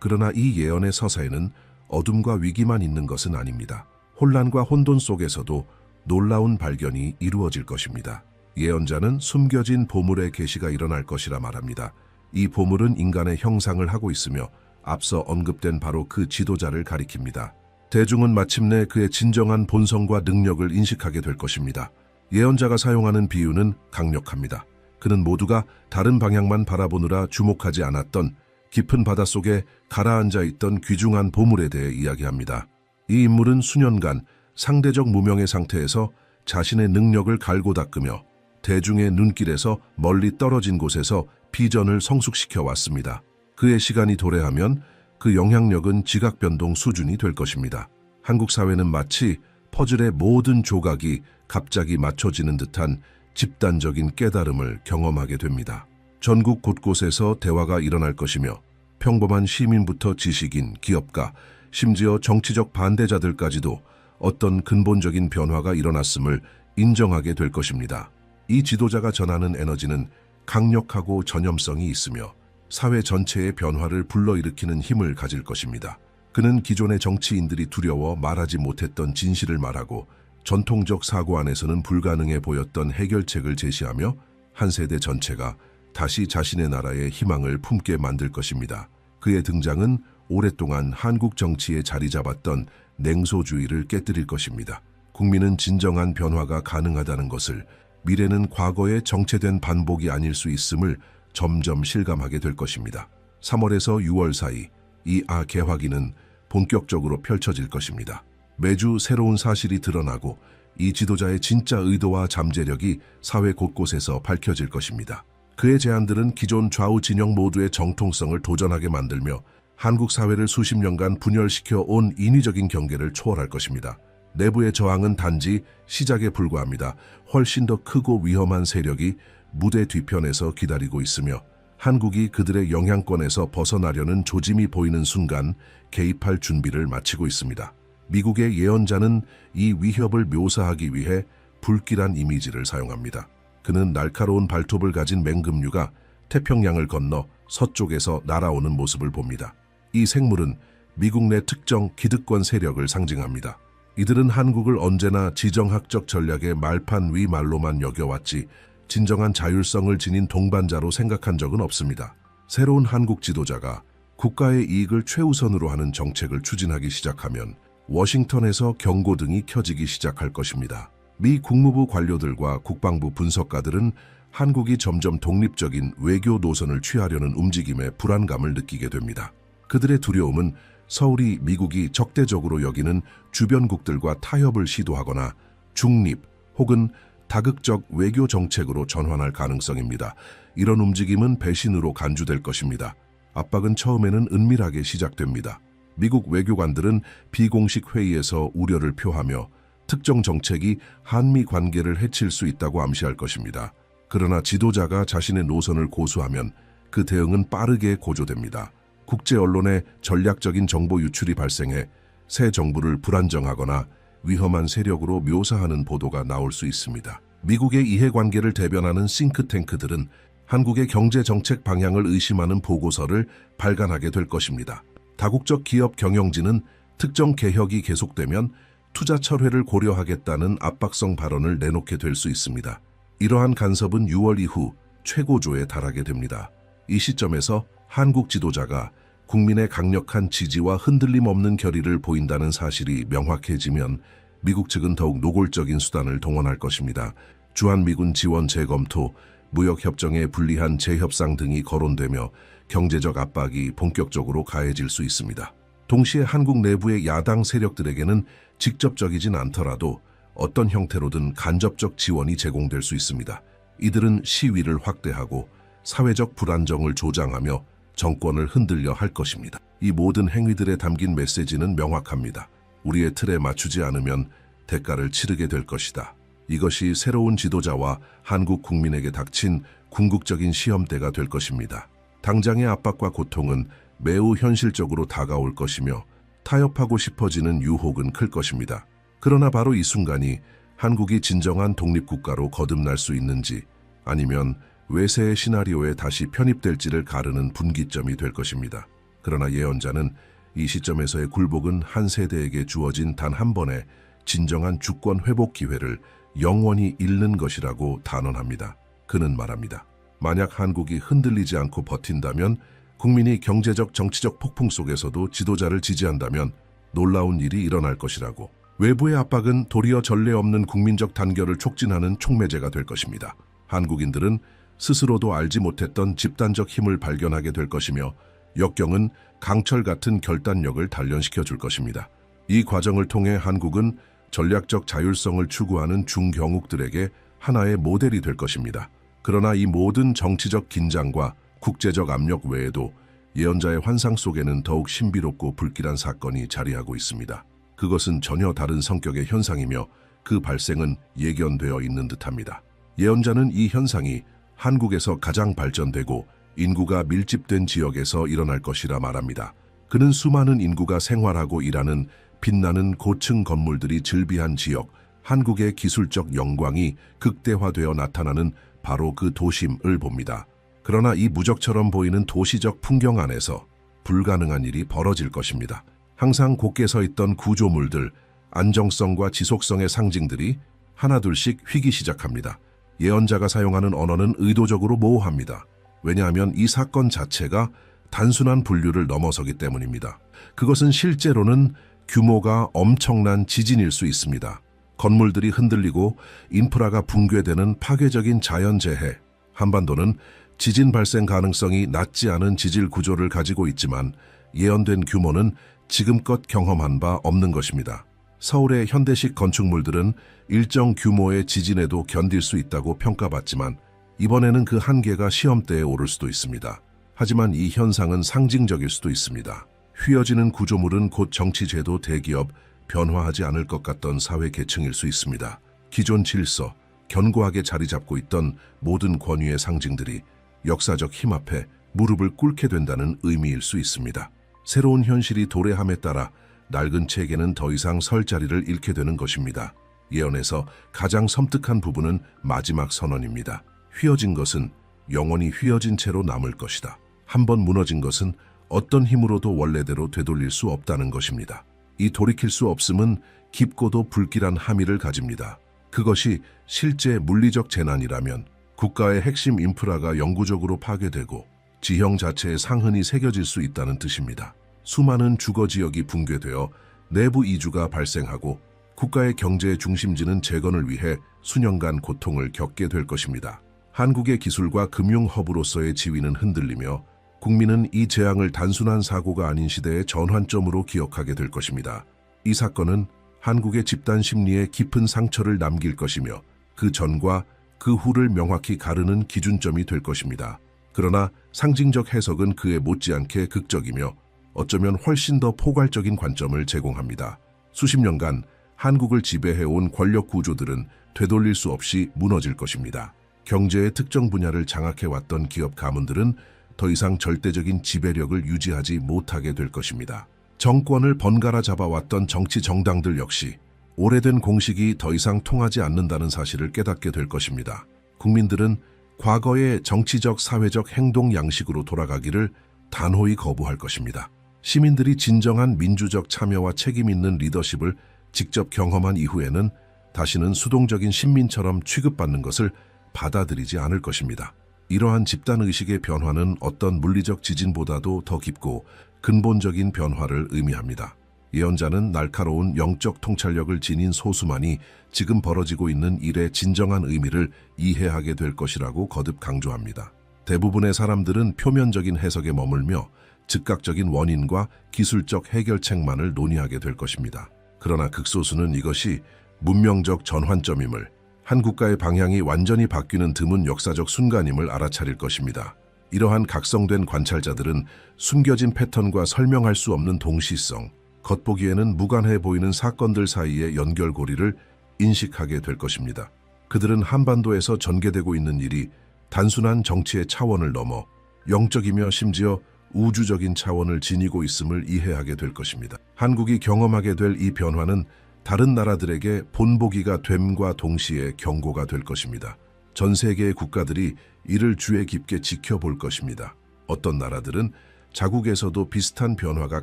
그러나 이 예언의 서사에는 어둠과 위기만 있는 것은 아닙니다. 혼란과 혼돈 속에서도 놀라운 발견이 이루어질 것입니다. 예언자는 숨겨진 보물의 계시가 일어날 것이라 말합니다. 이 보물은 인간의 형상을 하고 있으며 앞서 언급된 바로 그 지도자를 가리킵니다. 대중은 마침내 그의 진정한 본성과 능력을 인식하게 될 것입니다. 예언자가 사용하는 비유는 강력합니다. 그는 모두가 다른 방향만 바라보느라 주목하지 않았던 깊은 바닷속에 가라앉아 있던 귀중한 보물에 대해 이야기합니다. 이 인물은 수년간 상대적 무명의 상태에서 자신의 능력을 갈고 닦으며 대중의 눈길에서 멀리 떨어진 곳에서 비전을 성숙시켜 왔습니다. 그의 시간이 도래하면 그 영향력은 지각변동 수준이 될 것입니다. 한국 사회는 마치 퍼즐의 모든 조각이 갑자기 맞춰지는 듯한 집단적인 깨달음을 경험하게 됩니다. 전국 곳곳에서 대화가 일어날 것이며 평범한 시민부터 지식인, 기업가, 심지어 정치적 반대자들까지도 어떤 근본적인 변화가 일어났음을 인정하게 될 것입니다. 이 지도자가 전하는 에너지는 강력하고 전염성이 있으며 사회 전체의 변화를 불러일으키는 힘을 가질 것입니다. 그는 기존의 정치인들이 두려워 말하지 못했던 진실을 말하고 전통적 사고 안에서는 불가능해 보였던 해결책을 제시하며 한 세대 전체가 다시 자신의 나라에 희망을 품게 만들 것입니다. 그의 등장은 오랫동안 한국 정치에 자리 잡았던 냉소주의를 깨뜨릴 것입니다. 국민은 진정한 변화가 가능하다는 것을, 미래는 과거의 정체된 반복이 아닐 수 있음을 점점 실감하게 될 것입니다. 3월에서 6월 사이 이 개화기는 본격적으로 펼쳐질 것입니다. 매주 새로운 사실이 드러나고 이 지도자의 진짜 의도와 잠재력이 사회 곳곳에서 밝혀질 것입니다. 그의 제안들은 기존 좌우 진영 모두의 정통성을 도전하게 만들며 한국 사회를 수십 년간 분열시켜 온 인위적인 경계를 초월할 것입니다. 내부의 저항은 단지 시작에 불과합니다. 훨씬 더 크고 위험한 세력이 무대 뒤편에서 기다리고 있으며 한국이 그들의 영향권에서 벗어나려는 조짐이 보이는 순간 개입할 준비를 마치고 있습니다. 미국의 예언자는 이 위협을 묘사하기 위해 불길한 이미지를 사용합니다. 그는 날카로운 발톱을 가진 맹금류가 태평양을 건너 서쪽에서 날아오는 모습을 봅니다. 이 생물은 미국 내 특정 기득권 세력을 상징합니다. 이들은 한국을 언제나 지정학적 전략의 말판 위 말로만 여겨왔지 진정한 자율성을 지닌 동반자로 생각한 적은 없습니다. 새로운 한국 지도자가 국가의 이익을 최우선으로 하는 정책을 추진하기 시작하면 워싱턴에서 경고등이 켜지기 시작할 것입니다. 미 국무부 관료들과 국방부 분석가들은 한국이 점점 독립적인 외교 노선을 취하려는 움직임에 불안감을 느끼게 됩니다. 그들의 두려움은 서울이 미국이 적대적으로 여기는 주변국들과 타협을 시도하거나 중립 혹은 다극적 외교 정책으로 전환할 가능성입니다. 이런 움직임은 배신으로 간주될 것입니다. 압박은 처음에는 은밀하게 시작됩니다. 미국 외교관들은 비공식 회의에서 우려를 표하며 특정 정책이 한미 관계를 해칠 수 있다고 암시할 것입니다. 그러나 지도자가 자신의 노선을 고수하면 그 대응은 빠르게 고조됩니다. 국제 언론에 전략적인 정보 유출이 발생해 새 정부를 불안정하거나 위험한 세력으로 묘사하는 보도가 나올 수 있습니다. 미국의 이해관계를 대변하는 싱크탱크들은 한국의 경제정책 방향을 의심하는 보고서를 발간하게 될 것입니다. 다국적 기업 경영진은 특정 개혁이 계속되면 투자 철회를 고려하겠다는 압박성 발언을 내놓게 될 수 있습니다. 이러한 간섭은 6월 이후 최고조에 달하게 됩니다. 이 시점에서 한국 지도자가 국민의 강력한 지지와 흔들림 없는 결의를 보인다는 사실이 명확해지면 미국 측은 더욱 노골적인 수단을 동원할 것입니다. 주한미군 지원 재검토, 무역협정의 불리한 재협상 등이 거론되며 경제적 압박이 본격적으로 가해질 수 있습니다. 동시에 한국 내부의 야당 세력들에게는 직접적이진 않더라도 어떤 형태로든 간접적 지원이 제공될 수 있습니다. 이들은 시위를 확대하고 사회적 불안정을 조장하며 정권을 흔들려 할 것입니다. 이 모든 행위들에 담긴 메시지는 명확합니다. 우리의 틀에 맞추지 않으면 대가를 치르게 될 것이다. 이것이 새로운 지도자와 한국 국민에게 닥친 궁극적인 시험대가 될 것입니다. 당장의 압박과 고통은 매우 현실적으로 다가올 것이며 타협하고 싶어지는 유혹은 클 것입니다. 그러나 바로 이 순간이 한국이 진정한 독립국가로 거듭날 수 있는지 아니면 외세의 시나리오에 다시 편입될지를 가르는 분기점이 될 것입니다. 그러나 예언자는 이 시점에서의 굴복은 한 세대에게 주어진 단 한 번의 진정한 주권 회복 기회를 영원히 잃는 것이라고 단언합니다. 그는 말합니다. 만약 한국이 흔들리지 않고 버틴다면, 국민이 경제적 정치적 폭풍 속에서도 지도자를 지지한다면 놀라운 일이 일어날 것이라고. 외부의 압박은 도리어 전례 없는 국민적 단결을 촉진하는 촉매제가 될 것입니다. 한국인들은 스스로도 알지 못했던 집단적 힘을 발견하게 될 것이며 역경은 강철 같은 결단력을 단련시켜 줄 것입니다. 이 과정을 통해 한국은 전략적 자율성을 추구하는 중경국들에게 하나의 모델이 될 것입니다. 그러나 이 모든 정치적 긴장과 국제적 압력 외에도 예언자의 환상 속에는 더욱 신비롭고 불길한 사건이 자리하고 있습니다. 그것은 전혀 다른 성격의 현상이며 그 발생은 예견되어 있는 듯합니다. 예언자는 이 현상이 한국에서 가장 발전되고 인구가 밀집된 지역에서 일어날 것이라 말합니다. 그는 수많은 인구가 생활하고 일하는 빛나는 고층 건물들이 즐비한 지역, 한국의 기술적 영광이 극대화되어 나타나는 바로 그 도심을 봅니다. 그러나 이 무적처럼 보이는 도시적 풍경 안에서 불가능한 일이 벌어질 것입니다. 항상 곧게 서 있던 구조물들, 안정성과 지속성의 상징들이 하나둘씩 휘기 시작합니다. 예언자가 사용하는 언어는 의도적으로 모호합니다. 왜냐하면 이 사건 자체가 단순한 분류를 넘어서기 때문입니다. 그것은 실제로는 규모가 엄청난 지진일 수 있습니다. 건물들이 흔들리고 인프라가 붕괴되는 파괴적인 자연재해. 한반도는 지진 발생 가능성이 낮지 않은 지질 구조를 가지고 있지만 예언된 규모는 지금껏 경험한 바 없는 것입니다. 서울의 현대식 건축물들은 일정 규모의 지진에도 견딜 수 있다고 평가받지만 이번에는 그 한계가 시험대에 오를 수도 있습니다. 하지만 이 현상은 상징적일 수도 있습니다. 휘어지는 구조물은 곧 정치제도, 대기업, 변화하지 않을 것 같던 사회 계층일 수 있습니다. 기존 질서, 견고하게 자리 잡고 있던 모든 권위의 상징들이 역사적 힘 앞에 무릎을 꿇게 된다는 의미일 수 있습니다. 새로운 현실이 도래함에 따라 낡은 체계는 더 이상 설 자리를 잃게 되는 것입니다. 예언에서 가장 섬뜩한 부분은 마지막 선언입니다. 휘어진 것은 영원히 휘어진 채로 남을 것이다. 한번 무너진 것은 어떤 힘으로도 원래대로 되돌릴 수 없다는 것입니다. 이 돌이킬 수 없음은 깊고도 불길한 함의를 가집니다. 그것이 실제 물리적 재난이라면 국가의 핵심 인프라가 영구적으로 파괴되고 지형 자체에 상흔이 새겨질 수 있다는 뜻입니다. 수많은 주거 지역이 붕괴되어 내부 이주가 발생하고 국가의 경제의 중심지는 재건을 위해 수년간 고통을 겪게 될 것입니다. 한국의 기술과 금융 허브로서의 지위는 흔들리며 국민은 이 재앙을 단순한 사고가 아닌 시대의 전환점으로 기억하게 될 것입니다. 이 사건은 한국의 집단 심리에 깊은 상처를 남길 것이며 그 전과 그 후를 명확히 가르는 기준점이 될 것입니다. 그러나 상징적 해석은 그에 못지않게 극적이며 어쩌면 훨씬 더 포괄적인 관점을 제공합니다. 수십 년간 한국을 지배해온 권력 구조들은 되돌릴 수 없이 무너질 것입니다. 경제의 특정 분야를 장악해왔던 기업 가문들은 더 이상 절대적인 지배력을 유지하지 못하게 될 것입니다. 정권을 번갈아 잡아왔던 정치 정당들 역시 오래된 공식이 더 이상 통하지 않는다는 사실을 깨닫게 될 것입니다. 국민들은 과거의 정치적, 사회적 행동 양식으로 돌아가기를 단호히 거부할 것입니다. 시민들이 진정한 민주적 참여와 책임 있는 리더십을 직접 경험한 이후에는 다시는 수동적인 신민처럼 취급받는 것을 받아들이지 않을 것입니다. 이러한 집단의식의 변화는 어떤 물리적 지진보다도 더 깊고 근본적인 변화를 의미합니다. 예언자는 날카로운 영적 통찰력을 지닌 소수만이 지금 벌어지고 있는 일의 진정한 의미를 이해하게 될 것이라고 거듭 강조합니다. 대부분의 사람들은 표면적인 해석에 머물며 즉각적인 원인과 기술적 해결책만을 논의하게 될 것입니다. 그러나 극소수는 이것이 문명적 전환점임을, 한 국가의 방향이 완전히 바뀌는 드문 역사적 순간임을 알아차릴 것입니다. 이러한 각성된 관찰자들은 숨겨진 패턴과 설명할 수 없는 동시성, 겉보기에는 무관해 보이는 사건들 사이의 연결고리를 인식하게 될 것입니다. 그들은 한반도에서 전개되고 있는 일이 단순한 정치의 차원을 넘어 영적이며 심지어 우주적인 차원을 지니고 있음을 이해하게 될 것입니다. 한국이 경험하게 될 이 변화는 다른 나라들에게 본보기가 됨과 동시에 경고가 될 것입니다. 전 세계의 국가들이 이를 주의 깊게 지켜볼 것입니다. 어떤 나라들은 자국에서도 비슷한 변화가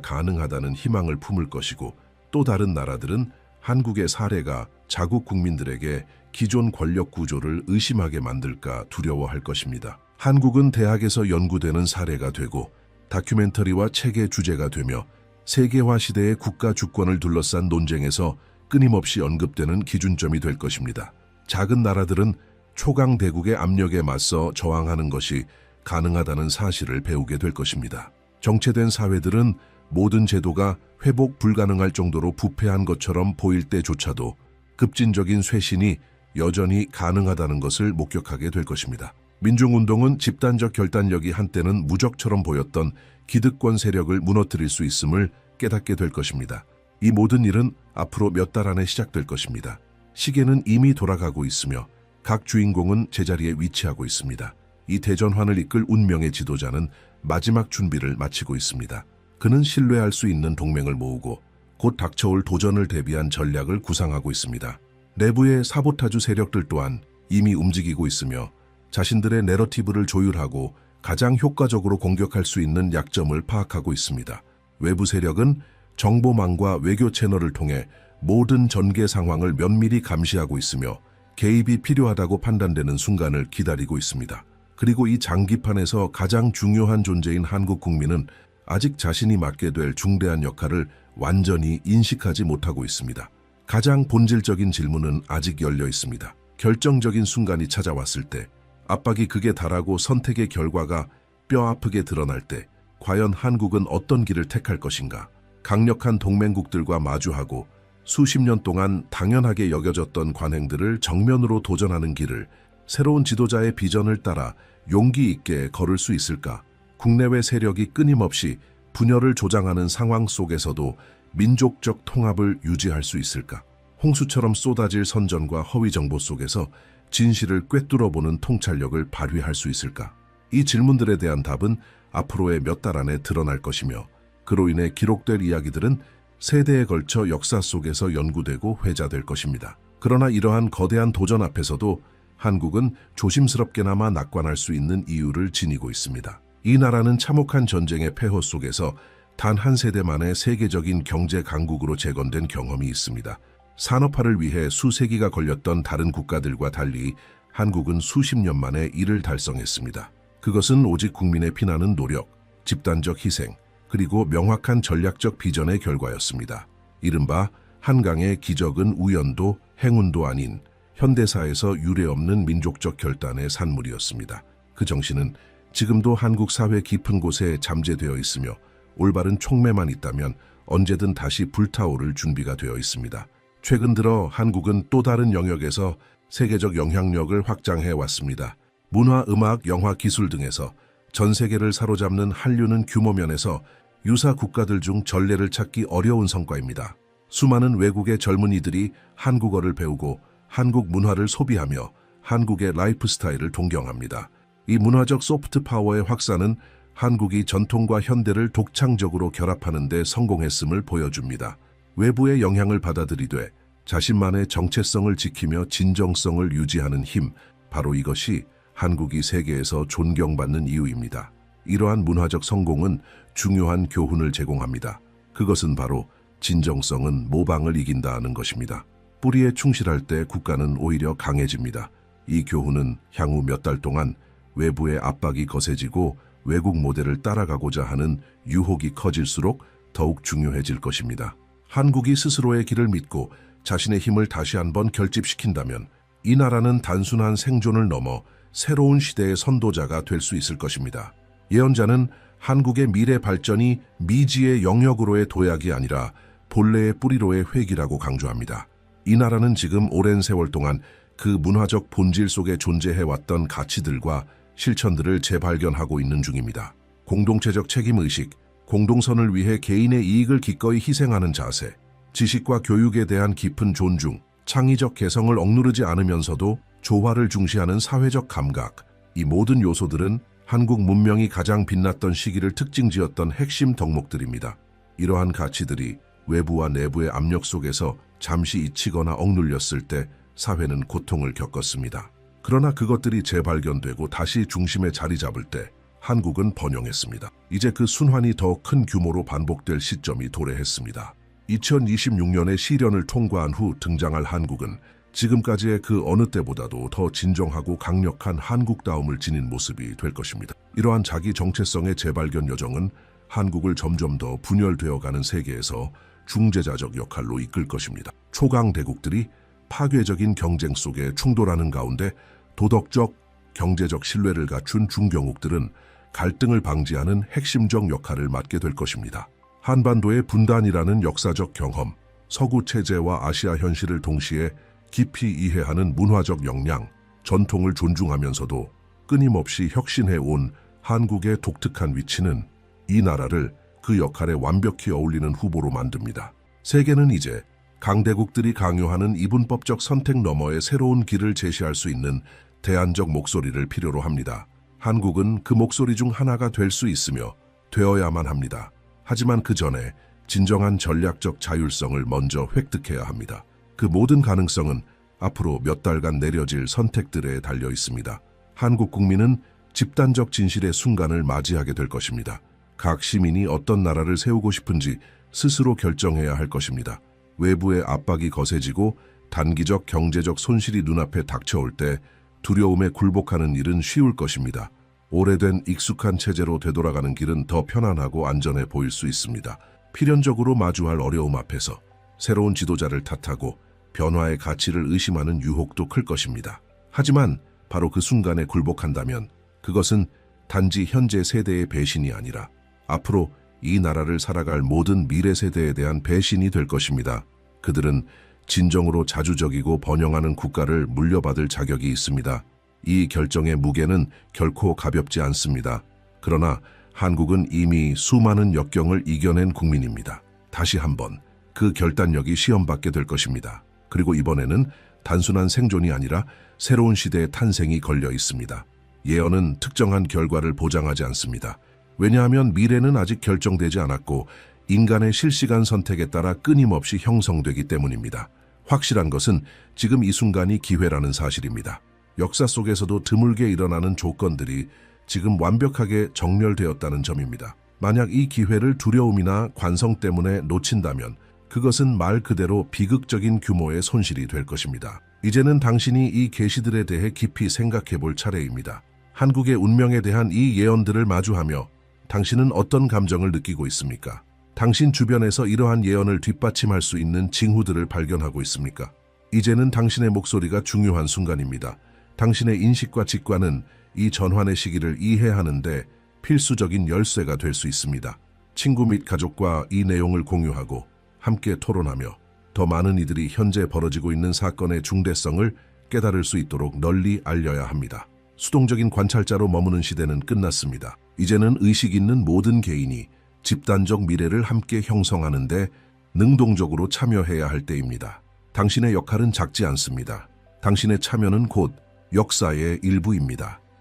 가능하다는 희망을 품을 것이고, 또 다른 나라들은 한국의 사례가 자국 국민들에게 기존 권력 구조를 의심하게 만들까 두려워할 것입니다. 한국은 대학에서 연구되는 사례가 되고 다큐멘터리와 책의 주제가 되며 세계화 시대의 국가 주권을 둘러싼 논쟁에서 끊임없이 언급되는 기준점이 될 것입니다. 작은 나라들은 초강 대국의 압력에 맞서 저항하는 것이 가능하다는 사실을 배우게 될 것입니다. 정체된 사회들은 모든 제도가 회복 불가능할 정도로 부패한 것처럼 보일 때조차도 급진적인 쇄신이 여전히 가능하다는 것을 목격하게 될 것입니다. 민중운동은 집단적 결단력이 한때는 무적처럼 보였던 기득권 세력을 무너뜨릴 수 있음을 깨닫게 될 것입니다. 이 모든 일은 앞으로 몇 달 안에 시작될 것입니다. 시계는 이미 돌아가고 있으며 각 주인공은 제자리에 위치하고 있습니다. 이 대전환을 이끌 운명의 지도자는 마지막 준비를 마치고 있습니다. 그는 신뢰할 수 있는 동맹을 모으고 곧 닥쳐올 도전을 대비한 전략을 구상하고 있습니다. 내부의 사보타주 세력들 또한 이미 움직이고 있으며 자신들의 내러티브를 조율하고 가장 효과적으로 공격할 수 있는 약점을 파악하고 있습니다. 외부 세력은 정보망과 외교 채널을 통해 모든 전개 상황을 면밀히 감시하고 있으며 개입이 필요하다고 판단되는 순간을 기다리고 있습니다. 그리고 이 장기판에서 가장 중요한 존재인 한국 국민은 아직 자신이 맡게 될 중대한 역할을 완전히 인식하지 못하고 있습니다. 가장 본질적인 질문은 아직 열려 있습니다. 결정적인 순간이 찾아왔을 때, 압박이 극에 달하고 선택의 결과가 뼈아프게 드러날 때 과연 한국은 어떤 길을 택할 것인가? 강력한 동맹국들과 마주하고 수십 년 동안 당연하게 여겨졌던 관행들을 정면으로 도전하는 길을 새로운 지도자의 비전을 따라 용기 있게 걸을 수 있을까? 국내외 세력이 끊임없이 분열을 조장하는 상황 속에서도 민족적 통합을 유지할 수 있을까? 홍수처럼 쏟아질 선전과 허위 정보 속에서 진실을 꿰뚫어보는 통찰력을 발휘할 수 있을까? 이 질문들에 대한 답은 앞으로의 몇 달 안에 드러날 것이며 그로 인해 기록될 이야기들은 세대에 걸쳐 역사 속에서 연구되고 회자될 것입니다. 그러나 이러한 거대한 도전 앞에서도 한국은 조심스럽게나마 낙관할 수 있는 이유를 지니고 있습니다. 이 나라는 참혹한 전쟁의 폐허 속에서 단 한 세대만의 세계적인 경제 강국으로 재건된 경험이 있습니다. 산업화를 위해 수세기가 걸렸던 다른 국가들과 달리 한국은 수십 년 만에 이를 달성했습니다. 그것은 오직 국민의 피나는 노력, 집단적 희생, 그리고 명확한 전략적 비전의 결과였습니다. 이른바 한강의 기적은 우연도 행운도 아닌 현대사에서 유례없는 민족적 결단의 산물이었습니다. 그 정신은 지금도 한국 사회 깊은 곳에 잠재되어 있으며 올바른 촉매만 있다면 언제든 다시 불타오를 준비가 되어 있습니다. 최근 들어 한국은 또 다른 영역에서 세계적 영향력을 확장해 왔습니다. 문화, 음악, 영화, 기술 등에서 전 세계를 사로잡는 한류는 규모면에서 유사 국가들 중 전례를 찾기 어려운 성과입니다. 수많은 외국의 젊은이들이 한국어를 배우고 한국 문화를 소비하며 한국의 라이프 스타일을 동경합니다. 이 문화적 소프트 파워의 확산은 한국이 전통과 현대를 독창적으로 결합하는 데 성공했음을 보여줍니다. 외부의 영향을 받아들이되 자신만의 정체성을 지키며 진정성을 유지하는 힘, 바로 이것이 한국이 세계에서 존경받는 이유입니다. 이러한 문화적 성공은 중요한 교훈을 제공합니다. 그것은 바로 진정성은 모방을 이긴다는 것입니다. 뿌리에 충실할 때 국가는 오히려 강해집니다. 이 교훈은 향후 몇 달 동안 외부의 압박이 거세지고 외국 모델을 따라가고자 하는 유혹이 커질수록 더욱 중요해질 것입니다. 한국이 스스로의 길을 믿고 자신의 힘을 다시 한번 결집시킨다면 이 나라는 단순한 생존을 넘어 새로운 시대의 선도자가 될 수 있을 것입니다. 예언자는 한국의 미래 발전이 미지의 영역으로의 도약이 아니라 본래의 뿌리로의 회귀라고 강조합니다. 이 나라는 지금 오랜 세월 동안 그 문화적 본질 속에 존재해왔던 가치들과 실천들을 재발견하고 있는 중입니다. 공동체적 책임의식, 공동선을 위해 개인의 이익을 기꺼이 희생하는 자세, 지식과 교육에 대한 깊은 존중, 창의적 개성을 억누르지 않으면서도 조화를 중시하는 사회적 감각, 이 모든 요소들은 한국 문명이 가장 빛났던 시기를 특징지었던 핵심 덕목들입니다. 이러한 가치들이 외부와 내부의 압력 속에서 잠시 잊히거나 억눌렸을 때 사회는 고통을 겪었습니다. 그러나 그것들이 재발견되고 다시 중심에 자리 잡을 때 한국은 번영했습니다. 이제 그 순환이 더 큰 규모로 반복될 시점이 도래했습니다. 2026년의 시련을 통과한 후 등장할 한국은 지금까지의 그 어느 때보다도 더 진정하고 강력한 한국다움을 지닌 모습이 될 것입니다. 이러한 자기 정체성의 재발견 여정은 한국을 점점 더 분열되어가는 세계에서 중재자적 역할로 이끌 것입니다. 초강 대국들이 파괴적인 경쟁 속에 충돌하는 가운데 도덕적, 경제적 신뢰를 갖춘 중경국들은 갈등을 방지하는 핵심적 역할을 맡게 될 것입니다. 한반도의 분단이라는 역사적 경험, 서구 체제와 아시아 현실을 동시에 깊이 이해하는 문화적 역량, 전통을 존중하면서도 끊임없이 혁신해 온 한국의 독특한 위치는 이 나라를 그 역할에 완벽히 어울리는 후보로 만듭니다. 세계는 이제 강대국들이 강요하는 이분법적 선택 너머의 새로운 길을 제시할 수 있는 대안적 목소리를 필요로 합니다. 한국은 그 목소리 중 하나가 될 수 있으며 되어야만 합니다. 하지만 그 전에 진정한 전략적 자율성을 먼저 획득해야 합니다. 그 모든 가능성은 앞으로 몇 달간 내려질 선택들에 달려 있습니다. 한국 국민은 집단적 진실의 순간을 맞이하게 될 것입니다. 각 시민이 어떤 나라를 세우고 싶은지 스스로 결정해야 할 것입니다. 외부의 압박이 거세지고 단기적 경제적 손실이 눈앞에 닥쳐올 때 두려움에 굴복하는 일은 쉬울 것입니다. 오래된 익숙한 체제로 되돌아가는 길은 더 편안하고 안전해 보일 수 있습니다. 필연적으로 마주할 어려움 앞에서 새로운 지도자를 탓하고 변화의 가치를 의심하는 유혹도 클 것입니다. 하지만 바로 그 순간에 굴복한다면 그것은 단지 현재 세대의 배신이 아니라 앞으로 이 나라를 살아갈 모든 미래 세대에 대한 배신이 될 것입니다. 그들은 진정으로 자주적이고 번영하는 국가를 물려받을 자격이 있습니다. 이 결정의 무게는 결코 가볍지 않습니다. 그러나 한국은 이미 수많은 역경을 이겨낸 국민입니다. 다시 한번 그 결단력이 시험받게 될 것입니다. 그리고 이번에는 단순한 생존이 아니라 새로운 시대의 탄생이 걸려 있습니다. 예언은 특정한 결과를 보장하지 않습니다. 왜냐하면 미래는 아직 결정되지 않았고 인간의 실시간 선택에 따라 끊임없이 형성되기 때문입니다. 확실한 것은 지금 이 순간이 기회라는 사실입니다. 역사 속에서도 드물게 일어나는 조건들이 지금 완벽하게 정렬되었다는 점입니다. 만약 이 기회를 두려움이나 관성 때문에 놓친다면 그것은 말 그대로 비극적인 규모의 손실이 될 것입니다. 이제는 당신이 이 계시들에 대해 깊이 생각해 볼 차례입니다. 한국의 운명에 대한 이 예언들을 마주하며 당신은 어떤 감정을 느끼고 있습니까? 당신 주변에서 이러한 예언을 뒷받침할 수 있는 징후들을 발견하고 있습니까? 이제는 당신의 목소리가 중요한 순간입니다. 당신의 인식과 직관은 이 전환의 시기를 이해하는데 필수적인 열쇠가 될 수 있습니다. 친구 및 가족과 이 내용을 공유하고 함께 토론하며 더 많은 이들이 현재 벌어지고 있는 사건의 중대성을 깨달을 수 있도록 널리 알려야 합니다. 수동적인 관찰자로 머무는 시대는 끝났습니다. 이제는 의식 있는 모든 개인이 집단적 미래를 함께 형성하는 데 능동적으로 참여해야 할 때입니다. 당신의 역할은 작지 않습니다. 당신의 참여는 곧 역사의 일부입니다.